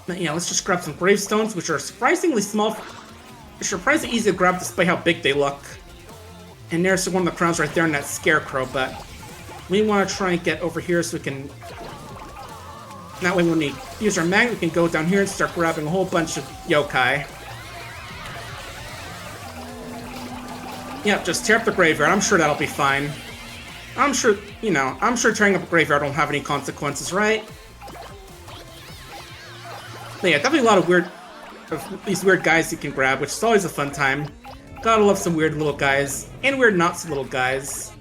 Speaker 2: But yeah, let's just grab some gravestones, which are surprisingly small. They're surprisingly easy to grab despite how big they look. And there's one of the crowns right there in that scarecrow, but we want to try and get over here so we can... That way when we use our magnet, we can go down here and start grabbing a whole bunch of yokai. Yep, just tear up the graveyard. I'm sure that'll be fine. I'm sure, you know, I'm sure tearing up a graveyard won't have any consequences, right? But yeah, definitely a lot of these weird guys you can grab, which is always a fun time. Gotta love some weird little guys, and weird not so little guys.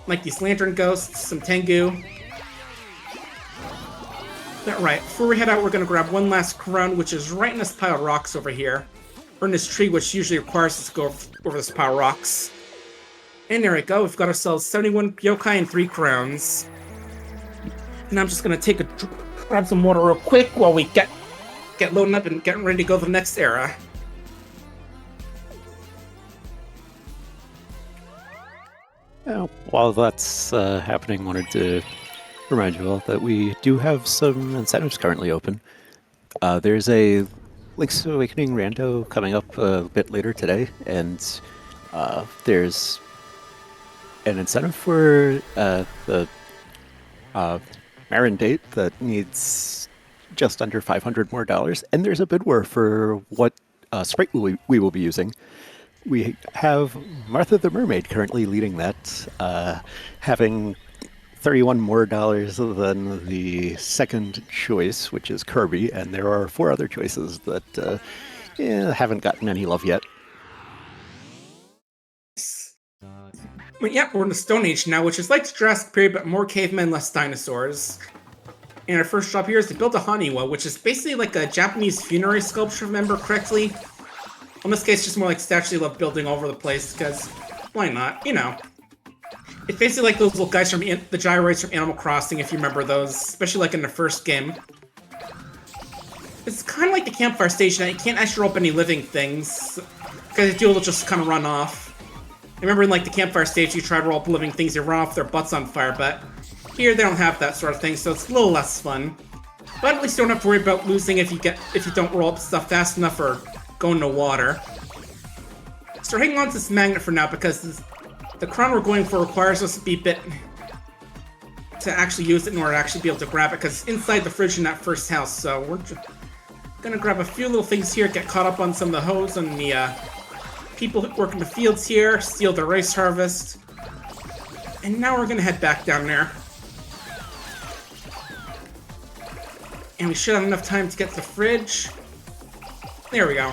Speaker 2: Like these lantern ghosts, some Tengu. Alright, before we head out, we're gonna grab one last crown, which is right in this pile of rocks over here. Or in this tree, which usually requires us to go over this pile of rocks. And there we go, we've got ourselves 71 yokai and 3 crowns. And I'm just gonna grab some water real quick while we get loading up and getting ready to go to the next era.
Speaker 1: While that's happening, I wanted to remind you all that we do have some incentives currently open. There's a Link's Awakening rando coming up a bit later today, and there's an incentive for the Marin date that needs just under $500 more, and there's a bid war for what sprite we will be using. We have Martha the Mermaid currently leading that, having $31 more than the second choice, which is Kirby, and there are 4 other choices that haven't gotten any love yet.
Speaker 2: But yeah, we're in the Stone Age now, which is like the Jurassic period, but more cavemen, less dinosaurs. And our first job here is to build a Haniwa, which is basically like a Japanese funerary sculpture, if I remember correctly. In this case, just more like statue love building all over the place, because why not? You know. It's basically like those little guys from the gyroids from Animal Crossing, if you remember those, especially like in the first game. It's kind of like the campfire station. You can't actually roll up any living things, because if you do, they'll just kind of run off. I remember in like the campfire stage, you try to roll up living things, they run off their butts on fire, but here they don't have that sort of thing, so it's a little less fun. But at least you don't have to worry about losing if you don't roll up stuff fast enough or go into water. So we're hanging on to this magnet for now because the crown we're going for requires us to be bit to actually use it in order to actually be able to grab it, because it's inside the fridge in that first house. So we're just gonna grab a few little things here, get caught up on some of the hoes and the people who work in the fields here, steal the rice harvest, and now we're gonna head back down there. And we should have enough time to get to the fridge. There we go.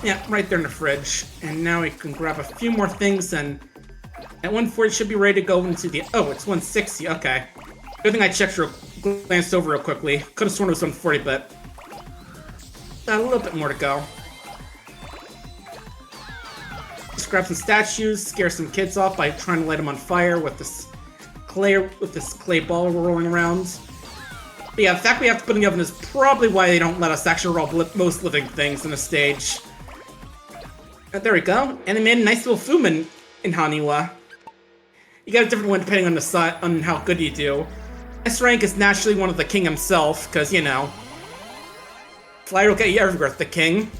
Speaker 2: Yeah, right there in the fridge. And now we can grab a few more things, and at 140 should be ready to go into the... Oh, it's 160, okay. Good thing I checked glanced over real quickly. Could have sworn it was 140, but... got a little bit more to go. Just grab some statues, scare some kids off by trying to light them on fire with this clay ball we're rolling around. But yeah, the fact we have to put in the oven is probably why they don't let us actually roll most living things in a stage. There we go. And they made a nice little Fumin in Haniwa. You got a different one depending on on how good you do. S rank is naturally one of the king himself, because, you know, Flyer will get you everywhere with the king.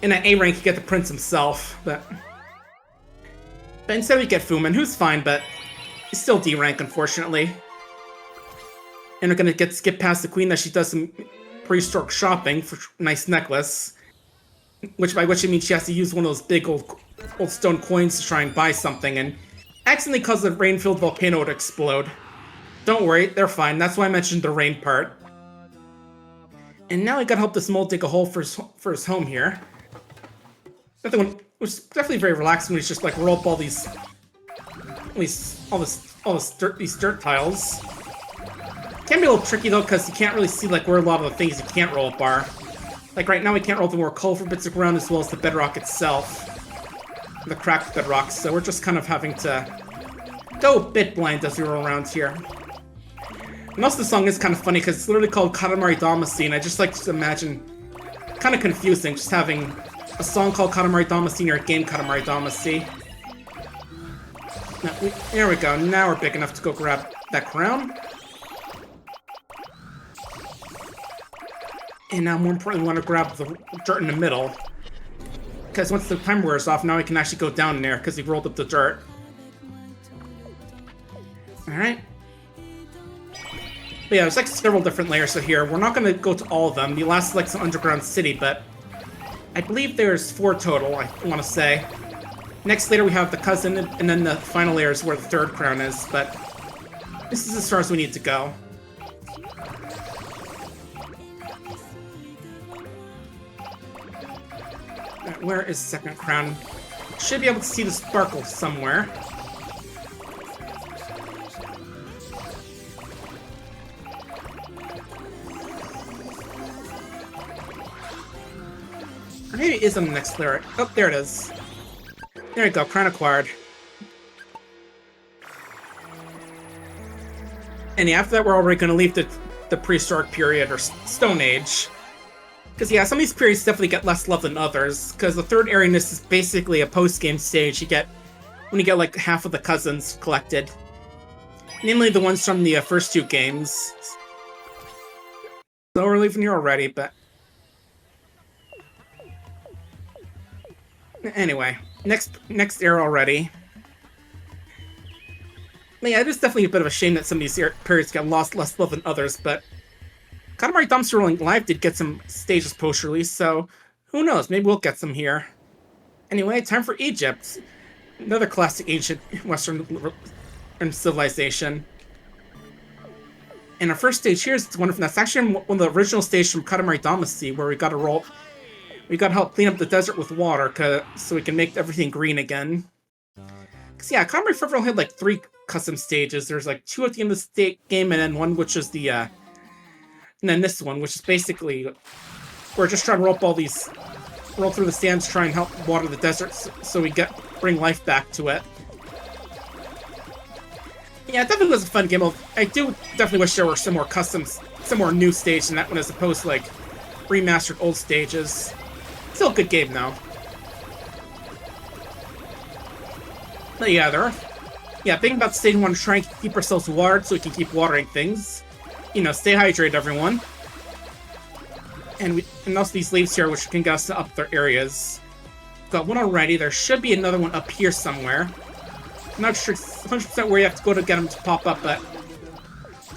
Speaker 2: And at A rank, you get the prince himself, but instead we get Fumin, who's fine, but he's still D rank, unfortunately. And we're gonna skip past the queen as she does some prehistoric shopping for a nice necklace. By which it means she has to use one of those big old stone coins to try and buy something, and accidentally cause the rain-filled volcano to explode. Don't worry, they're fine. That's why I mentioned the rain part. And now we gotta help this mole dig a hole for his home here. Another one, which is definitely very relaxing when he's just like roll up all these dirt tiles. Can be a little tricky though, because you can't really see like where a lot of the things you can't roll up are. Like right now we can't roll the more colorful bits of ground as well as the bedrock itself. The cracked bedrock, so we're just kind of having to go a bit blind as we roll around here. And also the song is kind of funny because it's literally called Katamari Damacy, and I just like to imagine, kind of confusing, just having a song called Katamari Damacy or a game Katamari Damacy. There we go, now we're big enough to go grab that crown. And now, more importantly, we want to grab the dirt in the middle. Because once the timer wears off, now we can actually go down there, because we rolled up the dirt. Alright. But yeah, there's like several different layers here. We're not going to go to all of them. The last is like some underground city, but I believe there's 4 total, I want to say. Next layer we have the cousin, and then the final layer is where the third crown is, but this is as far as we need to go. Where is the second crown? Should be able to see the sparkle somewhere. Or maybe it is on the next layer. Oh, there it is. There you go, crown acquired. And yeah, after that we're already going to leave the prehistoric period, or Stone Age. Because yeah, some of these periods definitely get less love than others, because the third area in this is basically a post-game stage when you get like half of the cousins collected. Namely the ones from the first 2 games. So we're leaving here already, but... Anyway, next era already. Yeah, it is definitely a bit of a shame that some of these periods get lost less love than others, but Katamari Dumpster Rolling Live did get some stages post-release, so who knows, maybe we'll get some here. Anyway, time for Egypt. Another classic ancient Western civilization. And our first stage here is wonderful. That's actually one of the original stages from Katamari Damacy, where we got to help clean up the desert with water, so we can make everything green again. Cause yeah, Katamari Forever had like 3 custom stages. There's like 2 at the end of the game, and then one which is and then this one, which is basically we're just trying to roll through the sands, try and help water the desert, so we bring life back to it. Yeah, it definitely was a fun game. I do definitely wish there were some more new stages in that one, as opposed to like remastered old stages. Still a good game though. But yeah, thinking about stage 1, trying to keep ourselves watered so we can keep watering things. You know, stay hydrated, everyone. And also these leaves here, which can get us to up their areas. Got one already. There should be another one up here somewhere. I'm not sure 100% where you have to go to get them to pop up, but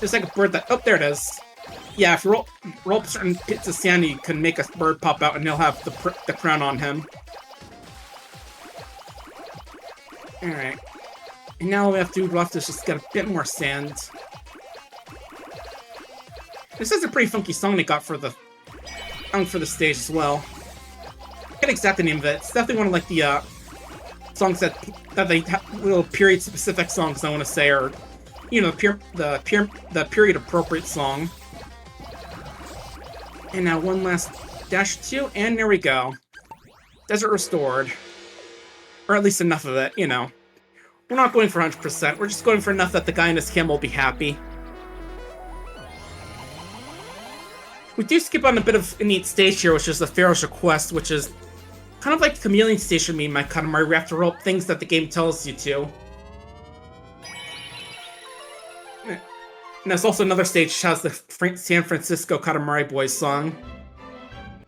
Speaker 2: there's like a bird that... Oh, there it is. Yeah, if you roll up certain pits of sand, you can make a bird pop out, and he'll have the crown on him. Alright. And now all we have to do left is just get a bit more sand. This is a pretty funky song they got for the stage as well. I forget exactly the name of it. It's definitely one of like the songs that they have, little period specific songs I want to say, or you know, the period appropriate song. And now one last dash 2, and there we go. Desert restored. Or at least enough of it, you know. We're not going for 100%, we're just going for enough that the guy in his camel will be happy. We do skip on a bit of a neat stage here, which is the Pharaoh's Request, which is kind of like the Chameleon Station me in my Katamari. We have to roll up things that the game tells you to. And there's also another stage which has the San Francisco Katamari Boys song.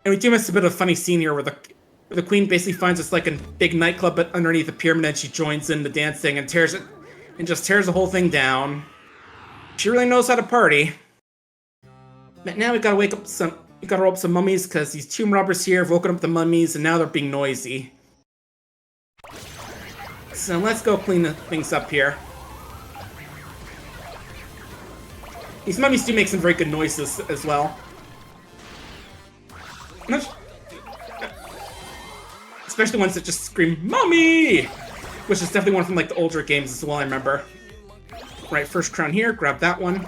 Speaker 2: And we do miss a bit of a funny scene here where the queen basically finds us like a big nightclub underneath the pyramid, and she joins in the dancing and just tears the whole thing down. She really knows how to party. But now we gotta roll up some mummies, because these tomb robbers here have woken up the mummies, and now they're being noisy. So let's go clean the things up here. These mummies do make some very good noises as well. Especially ones that just scream, "Mummy!" Which is definitely one from like the older games as well, I remember. Right, first crown here, grab that one.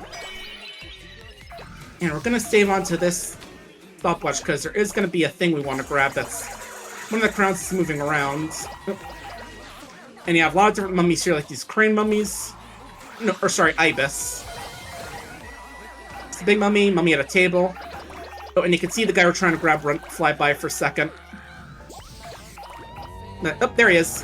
Speaker 2: And we're gonna save onto this stopwatch, because there is gonna be a thing we want to grab that's one of the crowns that's moving around. And you have a lot of different mummies here, like these crane mummies. No, or sorry, ibis. It's a big mummy at a table. Oh, and you can see the guy we're trying to grab fly by for a second. Oh, there he is.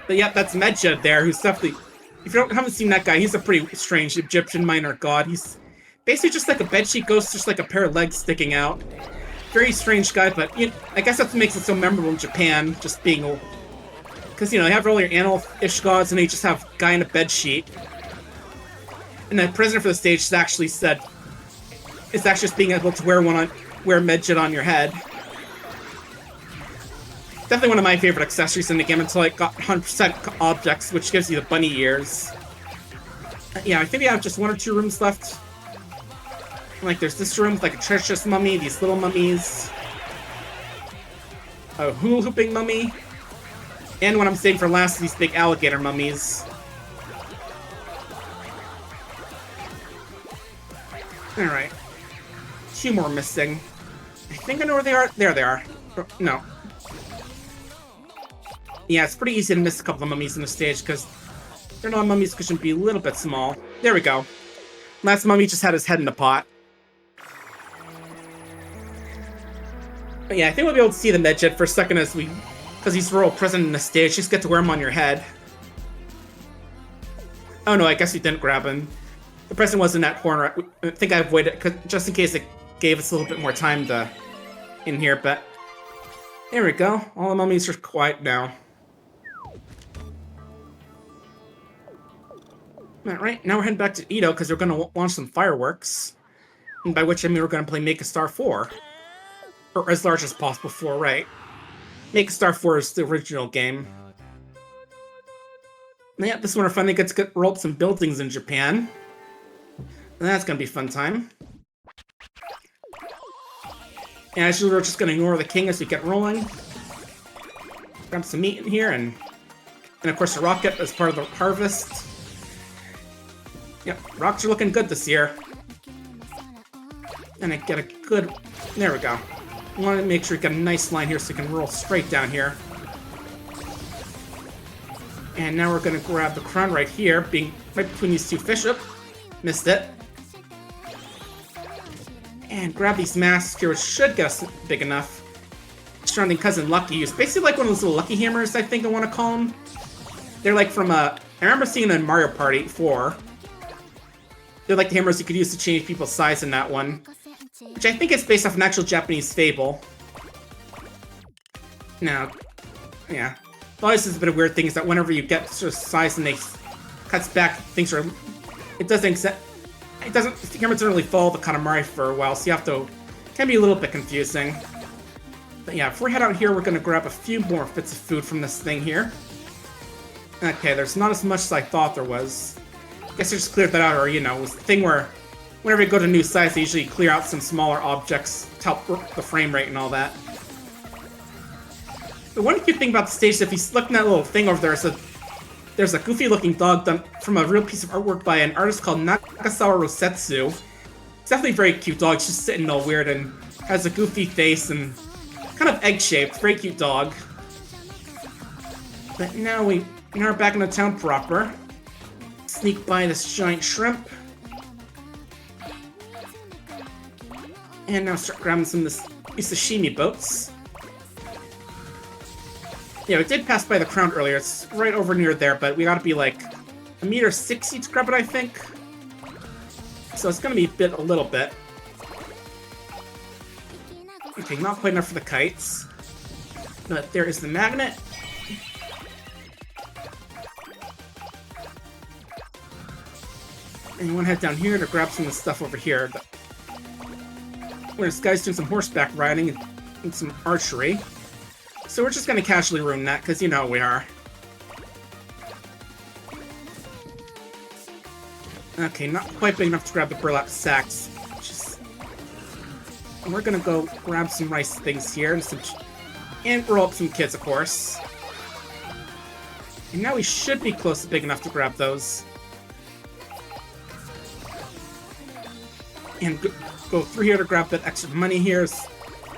Speaker 2: But yeah, that's Medjed there, who's definitely... If you haven't seen that guy, he's a pretty strange Egyptian minor god. He's basically just like a bedsheet ghost, just like a pair of legs sticking out. Very strange guy, but you know, I guess that's what makes it so memorable in Japan, just being... Because, you know, they have all your animal-ish gods, and they just have a guy in a bedsheet. And the president for the stage has actually said... It's actually just being able to wear Medjed on your head. Definitely one of my favorite accessories in the game until I got 100% objects, which gives you the bunny ears. Yeah, I think we have just 1 or 2 rooms left. Like, there's this room with like a treasure chest mummy, these little mummies, a hula hooping mummy, and what I'm saving for last, these big alligator mummies. Alright. 2 more missing. I think I know where they are. There they are. No. Yeah, it's pretty easy to miss a couple of mummies in the stage, because they're not mummies, because should be a little bit small. There we go. Last mummy just had his head in a pot. But yeah, I think we'll be able to see the Medjed for a second because he's royal present in the stage. Just get to wear him on your head. Oh no, I guess we didn't grab him. The present was in that corner. I think I avoided it, just in case it gave us a little bit more time in here, but there we go. All the mummies are quiet now. Alright, now we're heading back to Edo because we're going to launch some fireworks. And by which I mean we're going to play Make a Star 4. Or as large as possible 4, right? Make a Star 4 is the original game. Yeah, this one I finally get to roll up some buildings in Japan. And that's going to be a fun time. And as usual, we're just going to ignore the king as we get rolling. Grab some meat in here, and of course a rocket as part of the harvest. Yep, rocks are looking good this year. And I get a good... There we go. I want to make sure we get a nice line here so we can roll straight down here. And now we're going to grab the crown right here, being right between these two fish. Oop, missed it. And grab these masks here, which should get us big enough. Surrounding Cousin Lucky. It's basically like one of those little Lucky Hammers, I think I want to call them. They're like from I remember seeing them in Mario Party 4. They're like the hammers you could use to change people's size in that one. Which I think is based off an actual Japanese fable. Now, yeah. Always has been a weird thing is that whenever you get sort of size and they cuts back, things are... The camera doesn't really follow the Katamari for a while, so you have to... It can be a little bit confusing. But yeah, if we head out here, we're gonna grab a few more bits of food from this thing here. Okay, there's not as much as I thought there was. I guess I just cleared that out, or, you know, it was the thing where whenever you go to new sites, they usually clear out some smaller objects to help the frame rate and all that. The one cute thing about the stage is if you look at that little thing over there, there's a goofy-looking dog done from a real piece of artwork by an artist called Nakasawa Rosetsu. It's definitely a very cute dog. It's just sitting all weird and has a goofy face and kind of egg-shaped. Very cute dog. But now we're back in the town proper. Sneak by this giant shrimp. And now start grabbing some of these sashimi boats. Yeah, we did pass by the crown earlier. It's right over near there, but we gotta be like 1.60 meters to grab it, I think. So it's gonna be a little bit. Okay, not quite enough for the kites. But there is the magnet. And you want to head down here to grab some of the stuff over here. Where this guy's doing some horseback riding and some archery. So we're just going to casually ruin that, because you know we are. Okay, not quite big enough to grab the burlap sacks. And we're going to go grab some rice things here, and roll up some kids, of course. And now we should be close to big enough to grab those. And go through here to grab that extra money here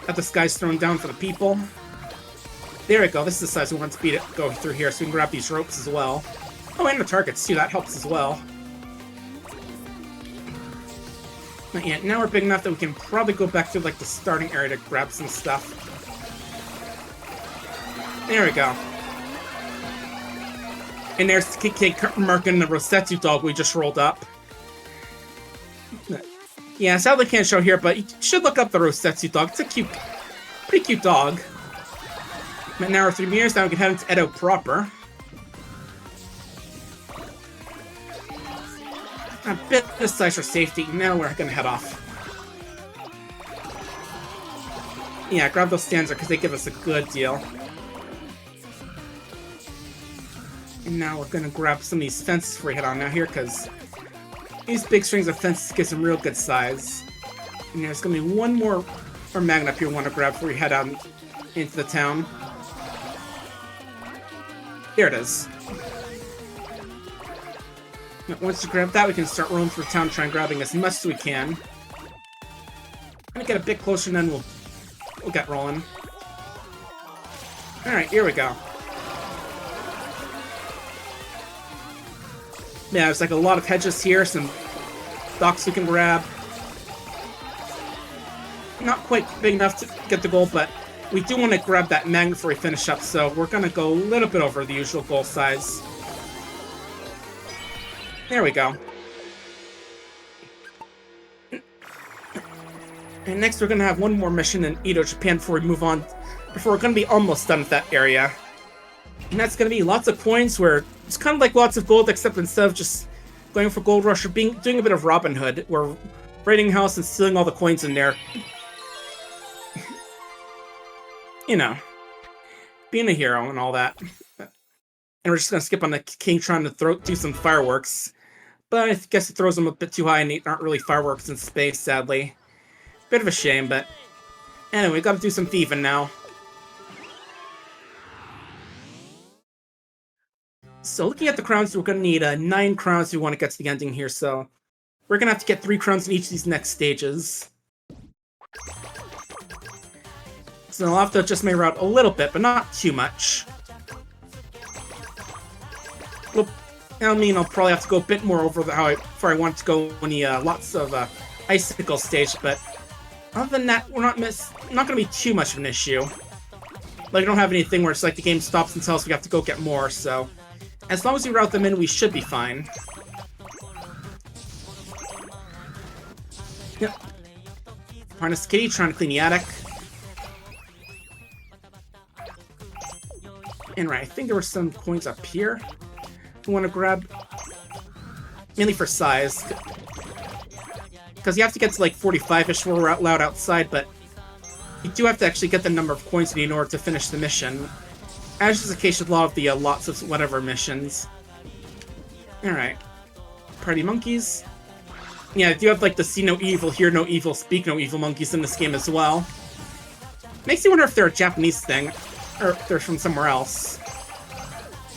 Speaker 2: that this guy's throwing down for the people. There we go, this is the size we want to go through here, so we can grab these ropes as well. Oh, and the targets too, that helps as well. Not yet. Now we're big enough that we can probably go back to like the starting area to grab some stuff. There we go. And there's the kid marking the Rosetsu dog we just rolled up. Yeah, sadly can't show here, but you should look up the Rosetsu dog. It's a pretty cute dog. But now we're 3 meters down, we can head into Edo proper. A bit of size for safety. Now we're gonna head off. Yeah, grab those stands there because they give us a good deal. And now we're gonna grab some of these fences before we head on now here, because these big strings of fences give some real good size. And there's gonna be one more magnet up here we want to grab before we head out into the town. There it is. Now, once you grab that, we can start rolling through town, trying grabbing as much as we can. I'm gonna get a bit closer, and then we'll get rolling. All right, here we go. Yeah, there's like a lot of hedges here, some docks we can grab. Not quite big enough to get the goal, but we do want to grab that magnet before we finish up, so we're going to go a little bit over the usual goal size. There we go. And next we're going to have one more mission in Edo, Japan before we move on, before we're going to be almost done with that area. And that's going to be lots of coins where it's kind of like lots of gold, except instead of just going for Gold Rush or doing a bit of Robin Hood. We're raiding a house and stealing all the coins in there. You know, being a hero and all that. And we're just gonna skip on the king trying to do some fireworks. But I guess he throws them a bit too high and they aren't really fireworks in space, sadly. Bit of a shame, but anyway, we gotta do some thieving now. So looking at the crowns, we're gonna need 9 crowns if we want to get to the ending here, so we're gonna have to get 3 crowns in each of these next stages. So I'll have to adjust my route a little bit, but not too much. Well, I mean, I'll probably have to go a bit more over how far I want to go when the lots of icicle stage, but other than that, we're not gonna be too much of an issue. Like, I don't have anything where it's like the game stops and tells us we have to go get more, so as long as we route them in, we should be fine. Yep. Harness Kitty trying to clean the attic. And right, I think there were some coins up here we want to grab. Mainly for size. Because you have to get to like 45-ish where we're out loud outside, but you do have to actually get the number of coins you need in order to finish the mission. As is the case with a lot of the lots of whatever missions. Alright. Party monkeys. Yeah, I do have like the see no evil, hear no evil, speak no evil monkeys in this game as well. Makes you wonder if they're a Japanese thing, or if they're from somewhere else.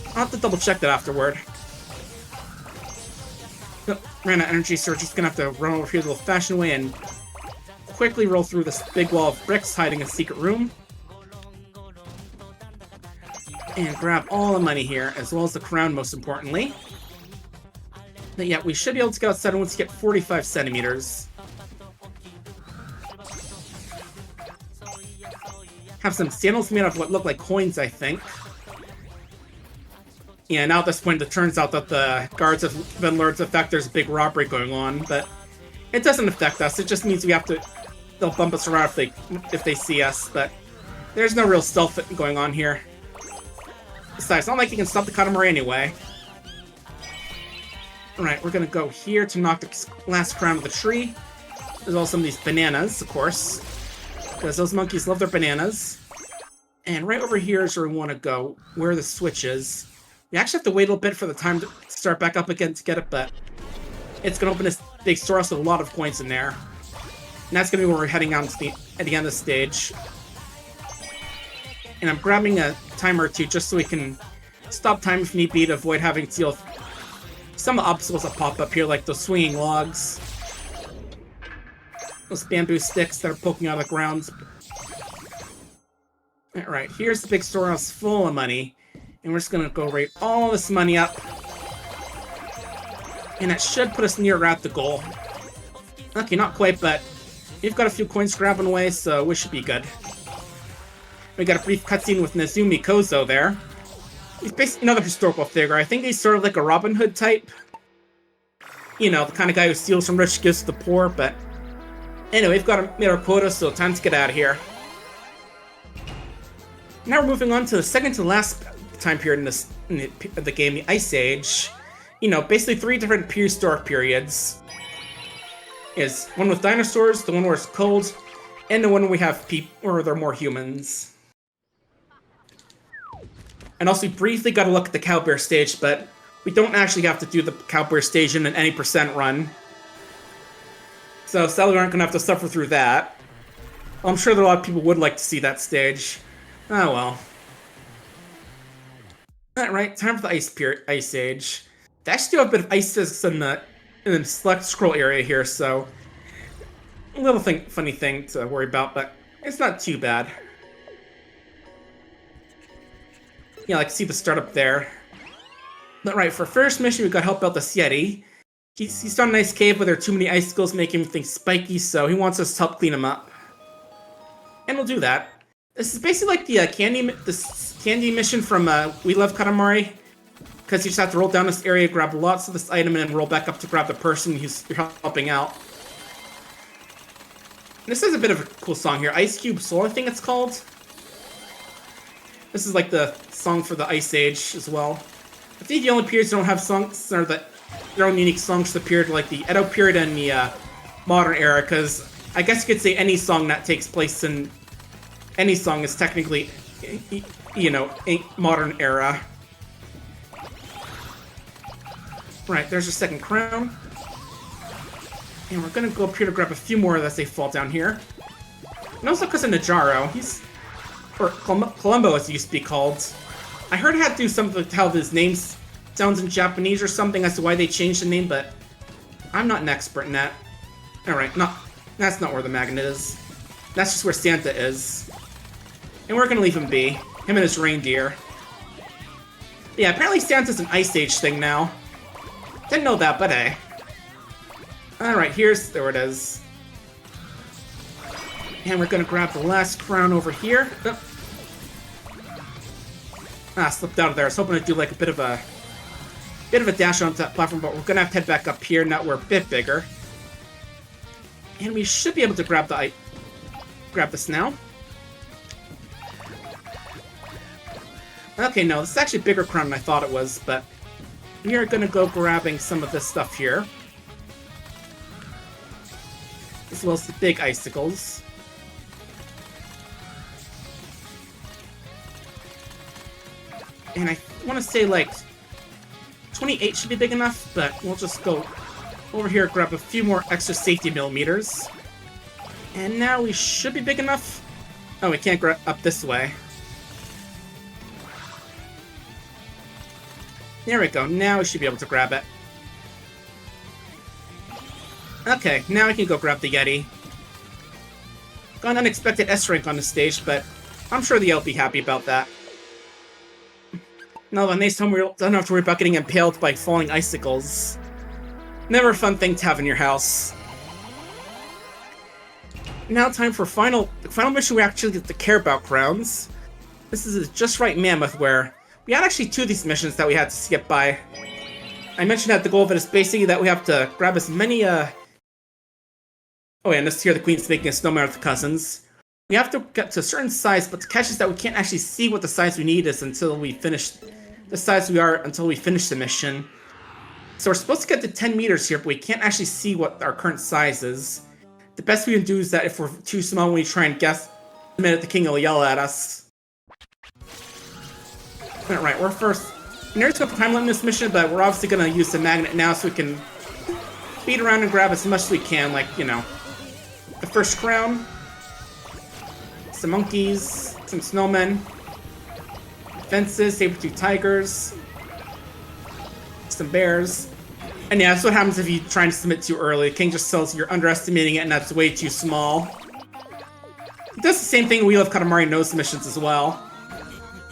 Speaker 2: I'll have to double check that afterward. Ran out of energy, so we're just gonna have to run over here the old-fashioned way and quickly roll through this big wall of bricks hiding in a secret room. And grab all the money here, as well as the crown, most importantly. But yeah, we should be able to get outside once we get 45 centimeters. Have some sandals made out of what look like coins, I think. Yeah, now at this point, it turns out that the guards have been lured to the fact there's a big robbery going on, but it doesn't affect us. It just means we have to... They'll bump us around if they see us, but there's no real stealth going on here. Besides, it's not like you can stop the KATAMARI anyway. Alright, we're gonna go here to knock the last crown of the tree. There's also some of these bananas, of course. Because those monkeys love their bananas. And right over here is where we want to go, where the switch is. We actually have to wait a little bit for the time to start back up again to get it, but it's going to open this big storehouse with a lot of coins in there. And that's going to be where we're heading out to at the end of the stage. And I'm grabbing a timer or two just so we can stop time if need be to avoid having to deal with some of the obstacles that pop up here, like those swinging logs. Those bamboo sticks that are poking out of the ground. Alright, here's the big storehouse full of money. And we're just gonna go rate all this money up. And that should put us near at the goal. Okay, not quite, but we've got a few coins grabbing away, so we should be good. We got a brief cutscene with Nezumi Kozo there. He's basically another historical figure. I think he's sort of like a Robin Hood type. You know, the kind of guy who steals from rich, gives to the poor, but... Anyway, we've got made our quota, so time to get out of here. Now we're moving on to the second to last time period in the game, the Ice Age. You know, basically 3 different prehistoric periods. Is one with dinosaurs, the one where it's cold, and the one where we have where there are more humans. And also, we briefly got a look at the Cowbear stage, but we don't actually have to do the Cowbear stage in an any % run. So sadly, we aren't going to have to suffer through that. Well, I'm sure that a lot of people would like to see that stage. Oh well. Alright, time for the Ice Age. They actually do have a bit of ice physics in the select scroll area here, so... A little funny thing to worry about, but it's not too bad. Yeah, I can see the startup there. But right, for first mission, we got to help out the Yeti. He's found a nice cave, but there are too many icicles making him think spiky, so he wants us to help clean him up. And we'll do that. This is basically like the candy mission from We Love Katamari. Because you just have to roll down this area, grab lots of this item, and then roll back up to grab the person you're helping out. This is a bit of a cool song here. Ice Cube Soul, I think it's called. This is like the song for the Ice Age as well. I think the only periods that don't have songs are the their own unique songs to the period, like the Edo period and the modern era, because I guess you could say any song that takes place in any song is technically, you know, a modern era. Right, there's your second crown. And we're gonna go up here to grab a few more as they fall down here. And also because of Najaro, or Columbo as he used to be called. I heard it had to do something with how his name sounds in Japanese or something as to why they changed the name, but I'm not an expert in that. Alright, that's not where the magnet is. That's just where Santa is. And we're gonna leave him be. Him and his reindeer. But yeah, apparently Santa's an Ice Age thing now. Didn't know that, but hey. Alright, there it is. And we're gonna grab the last crown over here. Oh. Slipped out of there. I was hoping to do like a bit of a dash onto that platform, but we're gonna have to head back up here now that we're a bit bigger. And we should be able to grab this now. Okay, no, this is actually a bigger crown than I thought it was, but we are gonna go grabbing some of this stuff here. As well as the big icicles. And I want to say, like, 28 should be big enough, but we'll just go over here, grab a few more extra safety millimeters. And now we should be big enough. Oh, we can't grab up this way. There we go. Now we should be able to grab it. Okay, now we can go grab the Yeti. Got an unexpected S rank on the stage, but I'm sure the L will be happy about that. Now, the next time we don't have to worry about getting impaled by falling icicles. Never a fun thing to have in your house. Now, time for the final mission we actually get to care about crowns. This is a Just Right Mammoth, where we had actually 2 of these missions that we had to skip by. I mentioned that the goal of it is basically that we have to grab as many, Oh yeah, and this here the Queen's making a snowman with the cousins. We have to get to a certain size, but the catch is that we can't actually see what the size we need is until we finish the mission. So we're supposed to get to 10 meters here, but we can't actually see what our current size is. The best we can do is that if we're too small when we try and guess the minute the king will yell at us. Alright, we're first. There's no time limit in this mission, but we're obviously going to use the magnet now so we can speed around and grab as much as we can, like, you know, the first crown, some monkeys, some snowmen, fences, saber-tooth tigers, some bears. And yeah, that's what happens if you try to submit too early. The king just tells you you're underestimating it and that's way too small. It does the same thing in Wheel of Katamari Nose missions as well.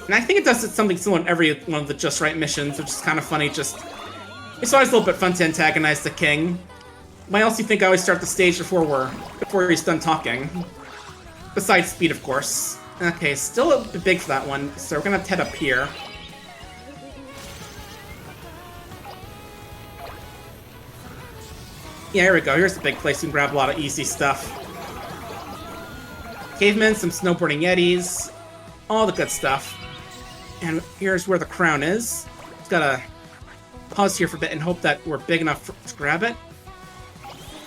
Speaker 2: And I think it does something similar in every one of the Just Right missions, which is kind of funny. It's always a little bit fun to antagonize the king. Why else do you think I always start the stage before he's done talking? Besides speed, of course. Okay, still a bit big for that one, so we're gonna have to head up here. Yeah, here we go. Here's the big place. We can grab a lot of easy stuff. Cavemen, some snowboarding yetis, all the good stuff. And here's where the crown is. Just gotta pause here for a bit and hope that we're big enough to grab it.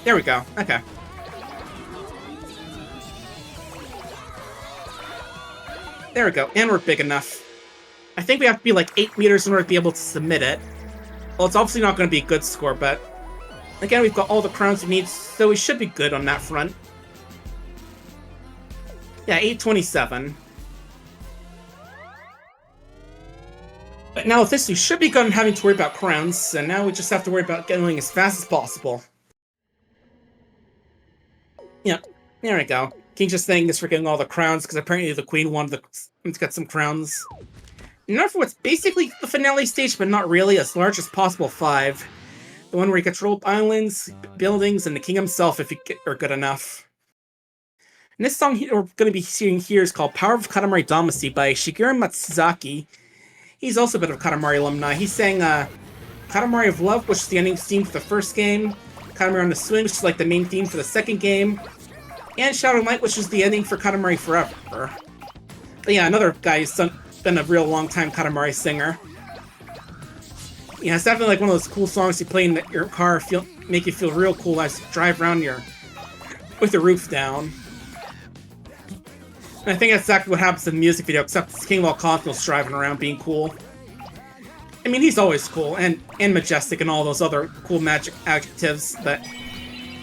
Speaker 2: There we go. Okay. There we go. And we're big enough. I think we have to be like 8 meters in order to be able to submit it. Well, it's obviously not going to be a good score, but again, we've got all the crowns we need, so we should be good on that front. Yeah, 827. But now with this, we should be done having to worry about crowns, and now we just have to worry about getting as fast as possible. Yep, there we go. King's just thanking us for getting all the crowns, because apparently the queen wanted to get some crowns. Now for what's basically the finale stage, but not really, as large as possible 5. The one where you control islands, buildings, and the king himself if you are good enough. And this song we're going to be seeing here is called Power of Katamari Damacy by Shigeru Matsuzaki. He's also a bit of a Katamari alumni. He sang Katamari of Love, which is the ending theme for the first game, Katamari on the Swing, which is like the main theme for the second game, and Shadow Light, which is the ending for Katamari Forever. But yeah, another guy who's been a real long-time Katamari singer. Yeah, it's definitely like one of those cool songs you play in your car, make you feel real cool as you drive around with the roof down. And I think that's exactly what happens in the music video, except it's King of all Cosmos driving around being cool. I mean, he's always cool, and majestic, and all those other cool magic adjectives, but,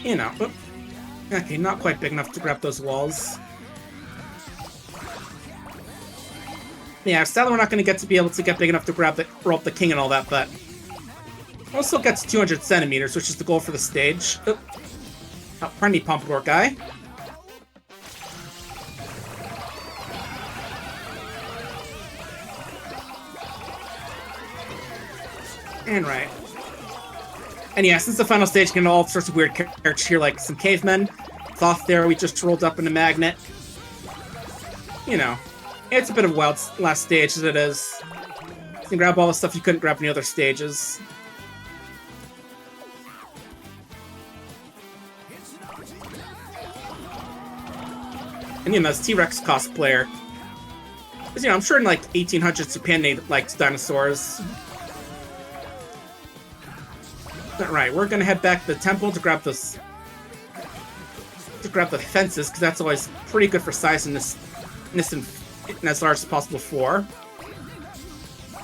Speaker 2: you know. Okay, not quite big enough to grab those walls. Yeah, sadly we're not going to be able to get big enough to roll up the king and all that, but we'll still get to 200 centimeters, which is the goal for the stage. Oh, pardon me, Pompadour guy. And right. And yeah, since the final stage, you can get all sorts of weird characters here, like some cavemen. Thoth there, we just rolled up in a magnet. You know, it's a bit of a wild last stage as it is. You can grab all the stuff you couldn't grab in the other stages. And you know, this T-Rex cosplayer. Because, you know, I'm sure in like 1800s Japan they liked dinosaurs. Right, we're gonna head back to the temple to grab this. To grab the fences, because that's always pretty good for sizing this in as large as possible for.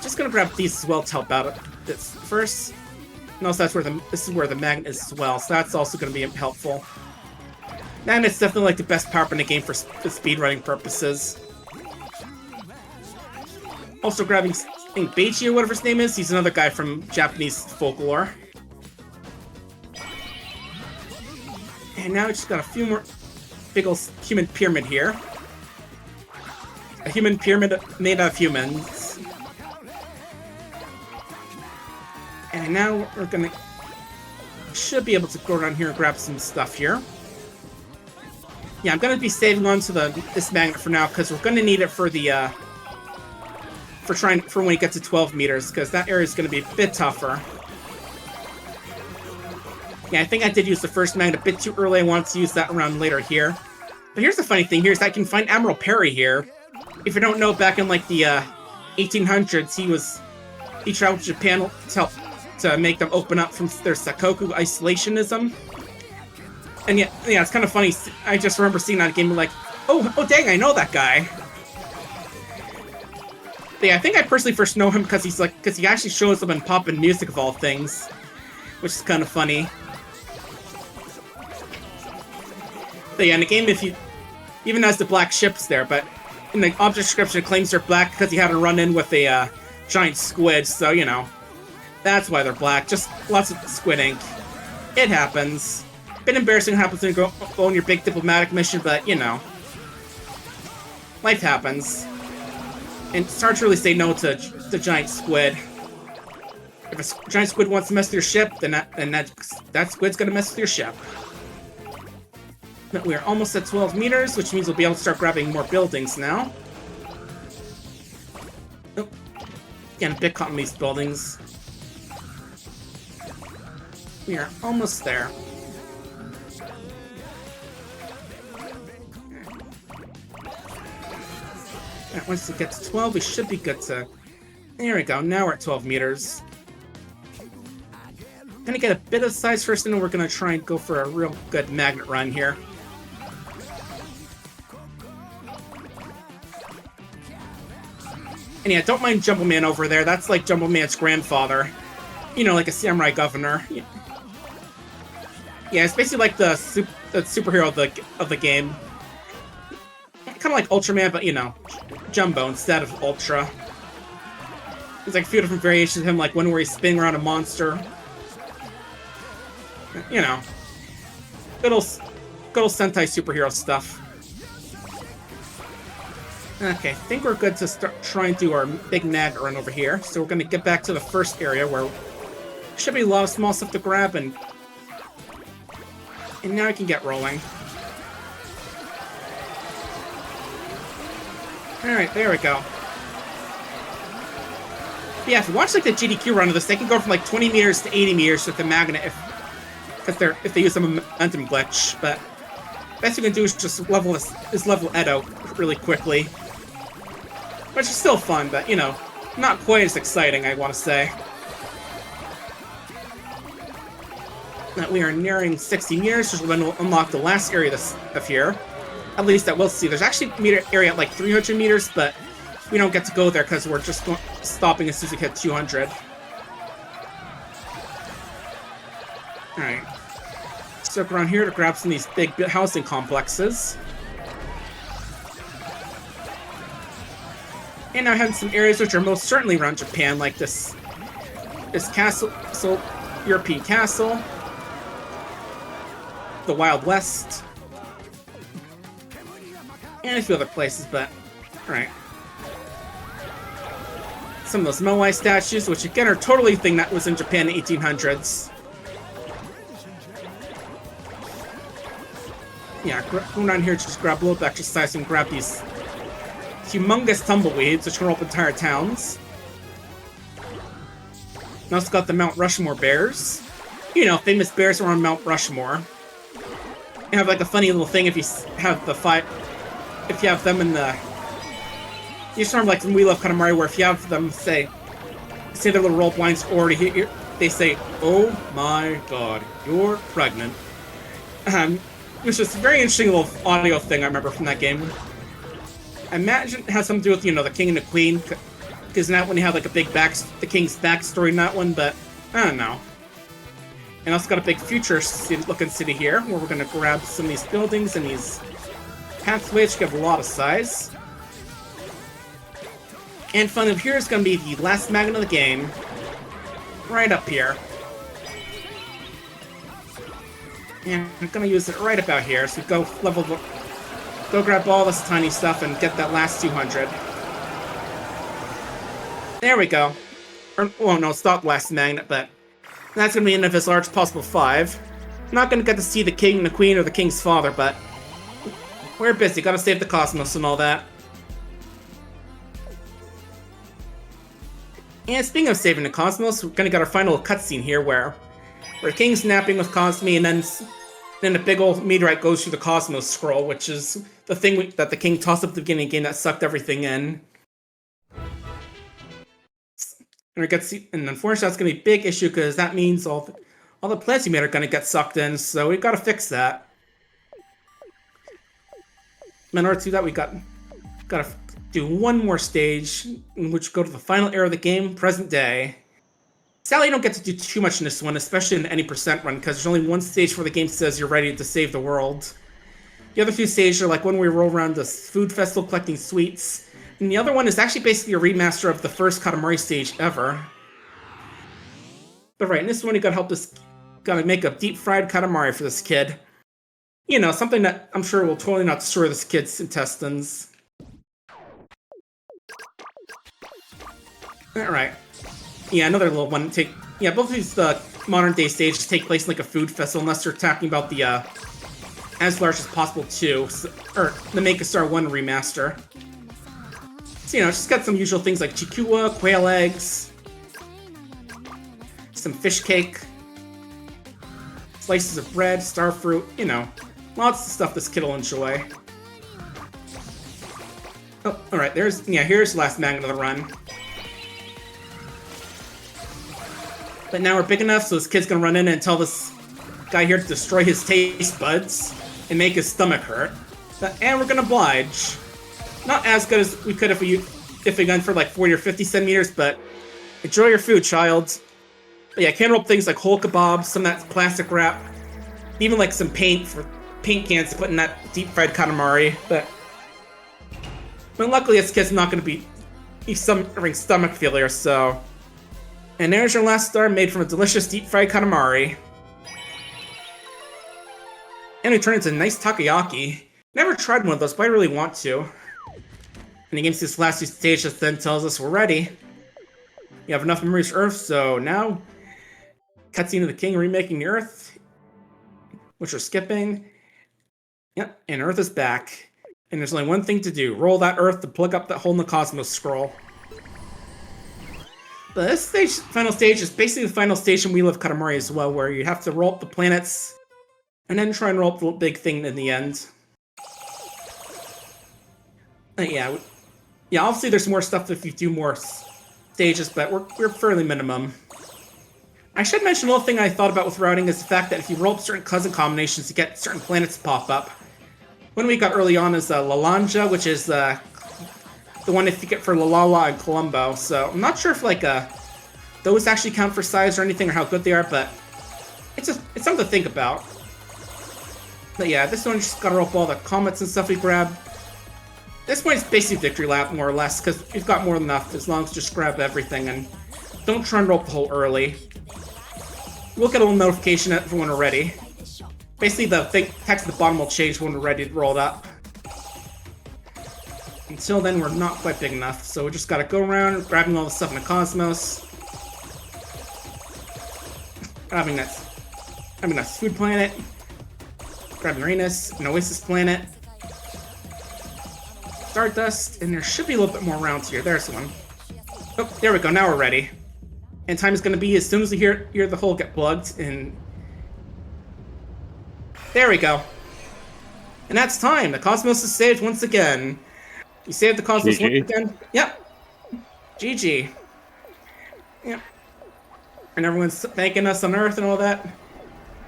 Speaker 2: Just gonna grab these as well to help out this first. And also, this is where the magnet is as well, so that's also gonna be helpful. Magnet's definitely like the best power up in the game for speedrunning purposes. Also grabbing, I think Beiji or whatever his name is. He's another guy from Japanese folklore. And now we just got a few more big ol' human pyramid here. A human pyramid made out of humans. And now we're gonna... should be able to go down here and grab some stuff here. Yeah, I'm gonna be saving on to this magnet for now, because we're gonna need it for the, for when we get to 12 meters, because that area is gonna be a bit tougher. Yeah, I think I did use the first magnet a bit too early. I wanted to use that around later here. But here's the funny thing here is I can find Admiral Perry here. If you don't know, back in like the 1800s, he traveled to Japan to make them open up from their Sakoku isolationism. And yeah, it's kind of funny. I just remember seeing that game and like, oh dang, I know that guy. But yeah, I think I personally first know him because he actually shows up in pop and music of all things, which is kind of funny. But yeah, in the game, even has the black ships there, but in the object description, it claims they're black because he had a run-in with a giant squid, so, you know, that's why they're black. Just lots of squid ink. It happens. Bit embarrassing what happens when you go on your big diplomatic mission, but, you know, life happens. And it's hard to really say no to the giant squid. If a giant squid wants to mess with your ship, then that squid's gonna mess with your ship. But we are almost at 12 meters, which means we'll be able to start grabbing more buildings now. Oh, getting a bit caught in these buildings. We are almost there. And once we get to 12, we should be good to... There we go, now we're at 12 meters. Gonna get a bit of size first, and then we're gonna try and go for a real good magnet run here. And yeah, don't mind Jumbo Man over there. That's like Jumbo Man's grandfather. You know, like a samurai governor. Yeah, it's basically like the superhero of the game. Kind of like Ultraman, but, you know, Jumbo instead of Ultra. There's like a few different variations of him, like one where he's spinning around a monster. You know, good old Sentai superhero stuff. Okay, I think we're good to start trying to do our big magnet run over here. So we're going to get back to the first area where should be a lot of small stuff to grab, and now I can get rolling. Alright, there we go. But yeah, if you watch like the GDQ run of this, they can go from like 20 meters to 80 meters with the magnet if they use a momentum glitch. But best you can do is just level it out really quickly. Which is still fun, but, you know, not quite as exciting, I want to say. that we are nearing 60 meters, which will unlock the last area of here. At least that we'll see. There's actually a area at like 300 meters, but we don't get to go there because we're just stopping as soon as we hit 200. Alright. Circle around here to grab some of these big housing complexes. And now I have some areas which are most certainly around Japan, like this castle, European castle, the Wild West, and a few other places, but alright. Some of those Moai statues, which again are totally a thing that was in Japan in the 1800s. Yeah, going down here to just grab a little bit of exercise and grab these humongous tumbleweeds, which can roll up entire towns. And also got the Mount Rushmore bears. You know, famous bears are on Mount Rushmore. You have like a funny little thing if you have if you have them in the... You sort of like in We Love Katamari, where if you have them say their little roll blinds already hit you, they say, "Oh my god, you're pregnant." Which is a very interesting little audio thing I remember from that game. I imagine it has something to do with, you know, the king and the queen, because in that one you have like a big the king's backstory in that one, but I don't know. And also got a big future-looking city here, where we're going to grab some of these buildings and these pathways, which give a lot of size. And fun of here is going to be the last magnet of the game, right up here. And I'm going to use it right about here, so go grab all this tiny stuff and get that last 200. There we go. Well, no, it's not the last magnet, but that's going to be the end of his largest possible 5. I'm not going to get to see the king, the queen, or the king's father, but we're busy. Gotta save the cosmos and all that. And speaking of saving the cosmos, we're going to get our final cutscene here where the king's napping with Cosme, and then a big old meteorite goes through the Cosmos Scroll, which is the thing that the king tossed up at the beginning of the game that sucked everything in. And unfortunately, that's going to be a big issue because that means all the plants you made are going to get sucked in, so we've got to fix that. In order to do that, we got to do one more stage, in which go to the final era of the game, present day. Sadly, you don't get to do too much in this one, especially in any percent run, because there's only one stage where the game says you're ready to save the world. The other few stages are like when we roll around the food festival collecting sweets, and the other one is actually basically a remaster of the first Katamari stage ever. But right, in this one, you gotta make a deep-fried Katamari for this kid. You know, something that I'm sure will totally not destroy this kid's intestines. Alright. Yeah, another little one. Both of these modern day stages take place in like a food festival, unless you're talking about the As Large as Possible 2, or the Make a Star 1 remaster. So, you know, it's just got some usual things like chikua, quail eggs, some fish cake, slices of bread, star fruit, you know, lots of stuff this kid will enjoy. Oh, alright, here's the last magnet of the run. But now we're big enough, so this kid's gonna run in and tell this guy here to destroy his taste buds and make his stomach hurt. And we're gonna oblige. Not as good as we could if we went for like 40 or 50 centimeters, but enjoy your food, child. But yeah, can roll up things like whole kebabs, some of that plastic wrap, even like some paint cans to put in that deep-fried Katamari. But luckily this kid's not gonna be suffering stomach failure, so... And there's your last star made from a delicious deep-fried Katamari. And we turn into a nice takoyaki. Never tried one of those, but I really want to. And the game this last 2 stages then tells us we're ready. You have enough memories for Earth, so now... Cutscene of the king remaking the Earth, which we're skipping. Yep, and Earth is back. And there's only one thing to do. Roll that Earth to plug up that hole in the Cosmos Scroll. But this final stage is basically the final stage in We Love Katamari as well, where you have to roll up the planets, and then try and roll up the big thing in the end. Yeah, obviously there's more stuff if you do more stages, but we're fairly minimum. I should mention a little thing I thought about with routing is the fact that if you roll up certain cousin combinations, you get certain planets pop up. One we got early on is Lalanja, which is the one if you get for Lalala and Colombo. So I'm not sure if like those actually count for size or anything or how good they are, but it's something to think about. But yeah, this one just gotta roll up all the comets and stuff we grab. This point is basically victory lap more or less because we've got more than enough as long as just grab everything and don't try and roll up the hole early. We'll get a little notification when we're ready. Basically, the text at the bottom will change when we're ready to roll it up. Until then, we're not quite big enough, so we just gotta go around grabbing all the stuff in the cosmos. Grabbing that food planet. Grabbing Uranus, an Oasis planet. Stardust, and there should be a little bit more rounds here. There's one. Oh, there we go. Now we're ready. And time is going to be as soon as we hear the hole get plugged, and there we go. And that's time. The Cosmos is saved once again. We saved the Cosmos once again. Yep. GG. Yep. And everyone's thanking us on Earth and all that.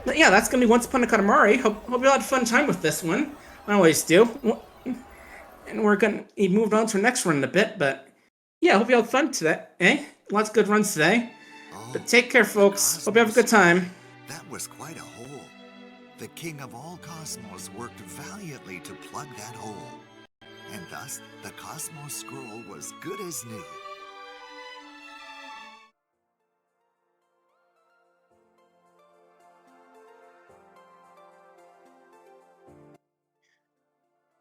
Speaker 2: But yeah, that's going to be Once Upon a Katamari. Hope you had a fun time with this one. I always do. And we're going to be moved on to our next run in a bit, but yeah, hope you had fun today. Lots of good runs today. But take care, folks. Hope you have a good time.
Speaker 3: That was quite a hole. The king of all cosmos worked valiantly to plug that hole. And thus, the Cosmos Scroll was good as new.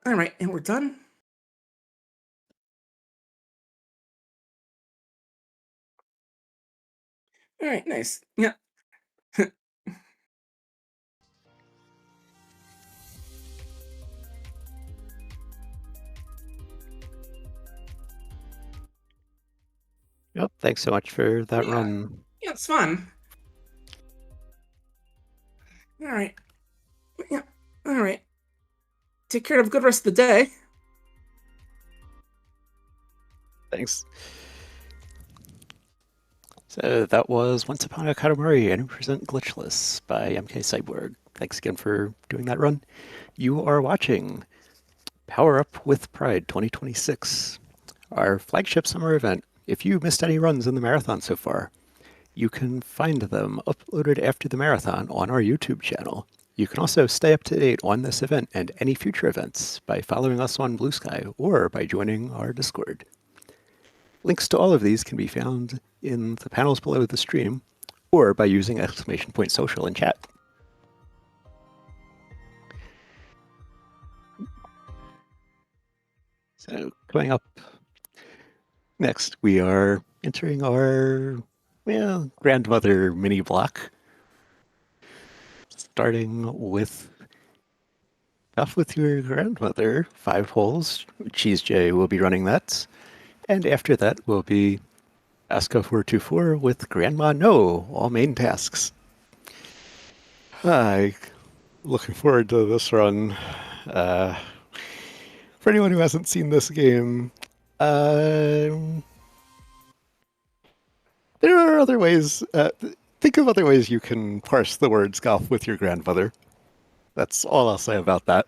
Speaker 2: All right, and we're done. All right, nice. Yeah.
Speaker 1: Yep, thanks so much for that run.
Speaker 2: Yeah, it's fun. All right. Yeah. All right. Take care. Have a good rest of the day.
Speaker 1: Thanks. So that was Once Upon a Katamari and present Glitchless by MKCyborg. Thanks again for doing that run. You are watching Power Up with Pride 2026, our flagship summer event. If you missed any runs in the marathon so far, you can find them uploaded after the marathon on our YouTube channel. You can also stay up to date on this event and any future events by following us on Blue Sky or by joining our Discord. Links to all of these can be found in the panels below the stream or by using !social in chat. So coming up next, we are entering our, grandmother mini block. Starting with Off with Your Grandmother, 5 holes. Cheese J will be running that. And after that will be Aska 424 with Grandma No, all main tasks. Hi, looking forward to this run. For anyone who hasn't seen this game, there are other ways. Think of other ways you can parse the words golf with your grandmother. That's all I'll say about that.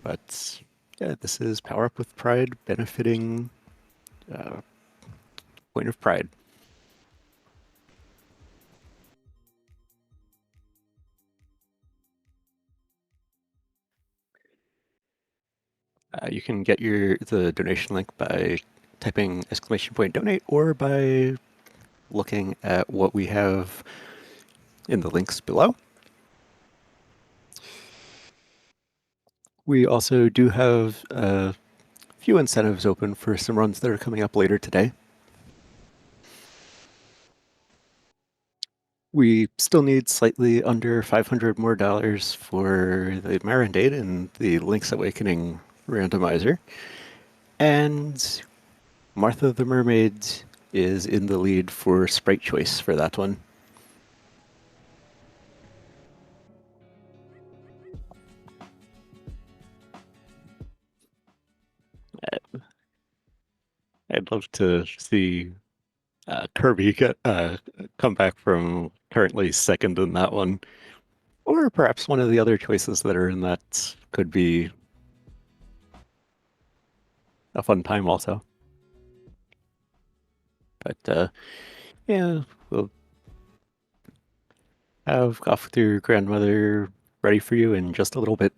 Speaker 1: But yeah, this is Power Up with Pride benefiting Point of Pride. You can get the donation link by typing !donate or by looking at what we have in the links below. We also do have a few incentives open for some runs that are coming up later today. We still need slightly under $500 more for the Marindade and the Link's Awakening randomizer. And Martha the Mermaid is in the lead for sprite choice for that one. I'd love to see Kirby come back from currently second in that one. Or perhaps one of the other choices that are in that could be a fun time also. But yeah, we'll have Off with Your Grandmother ready for you in just a little bit.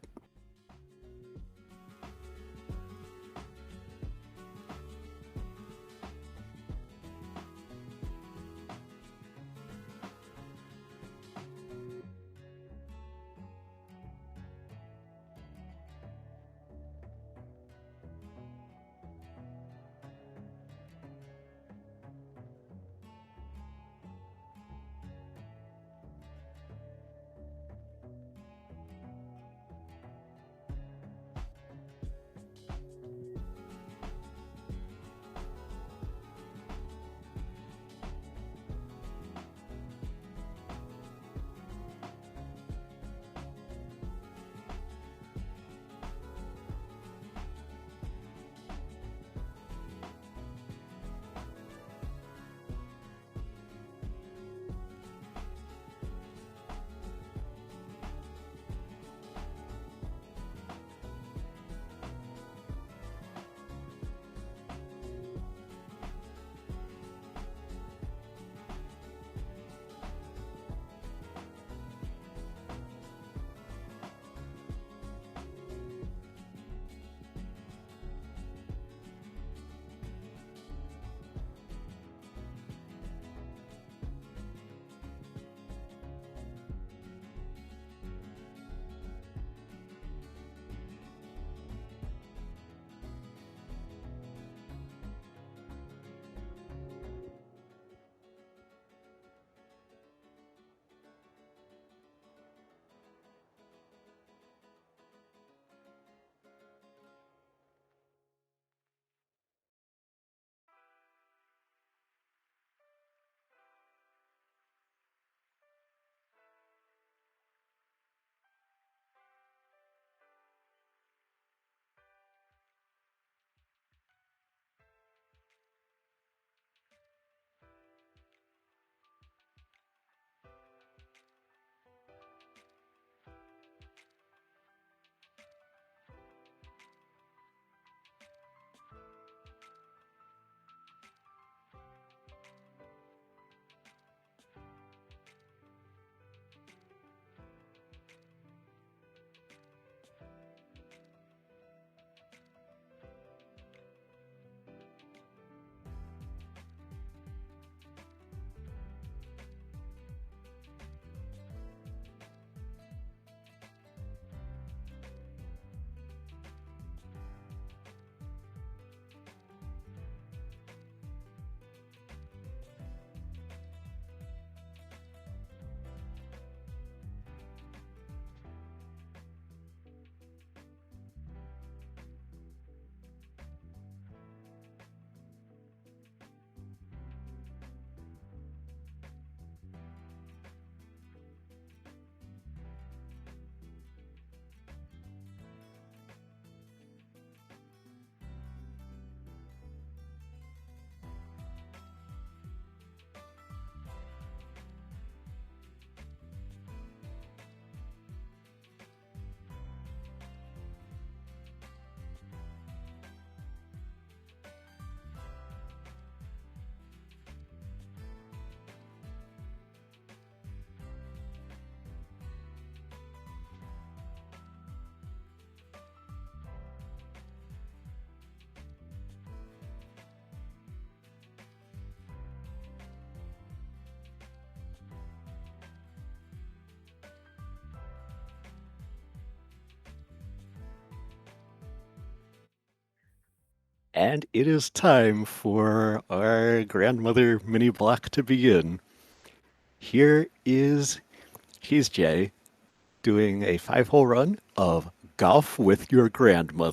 Speaker 1: And it is time for our grandmother mini block to begin. Here is Cheese Jay doing a 5-hole run of Golf with Your Grandmother.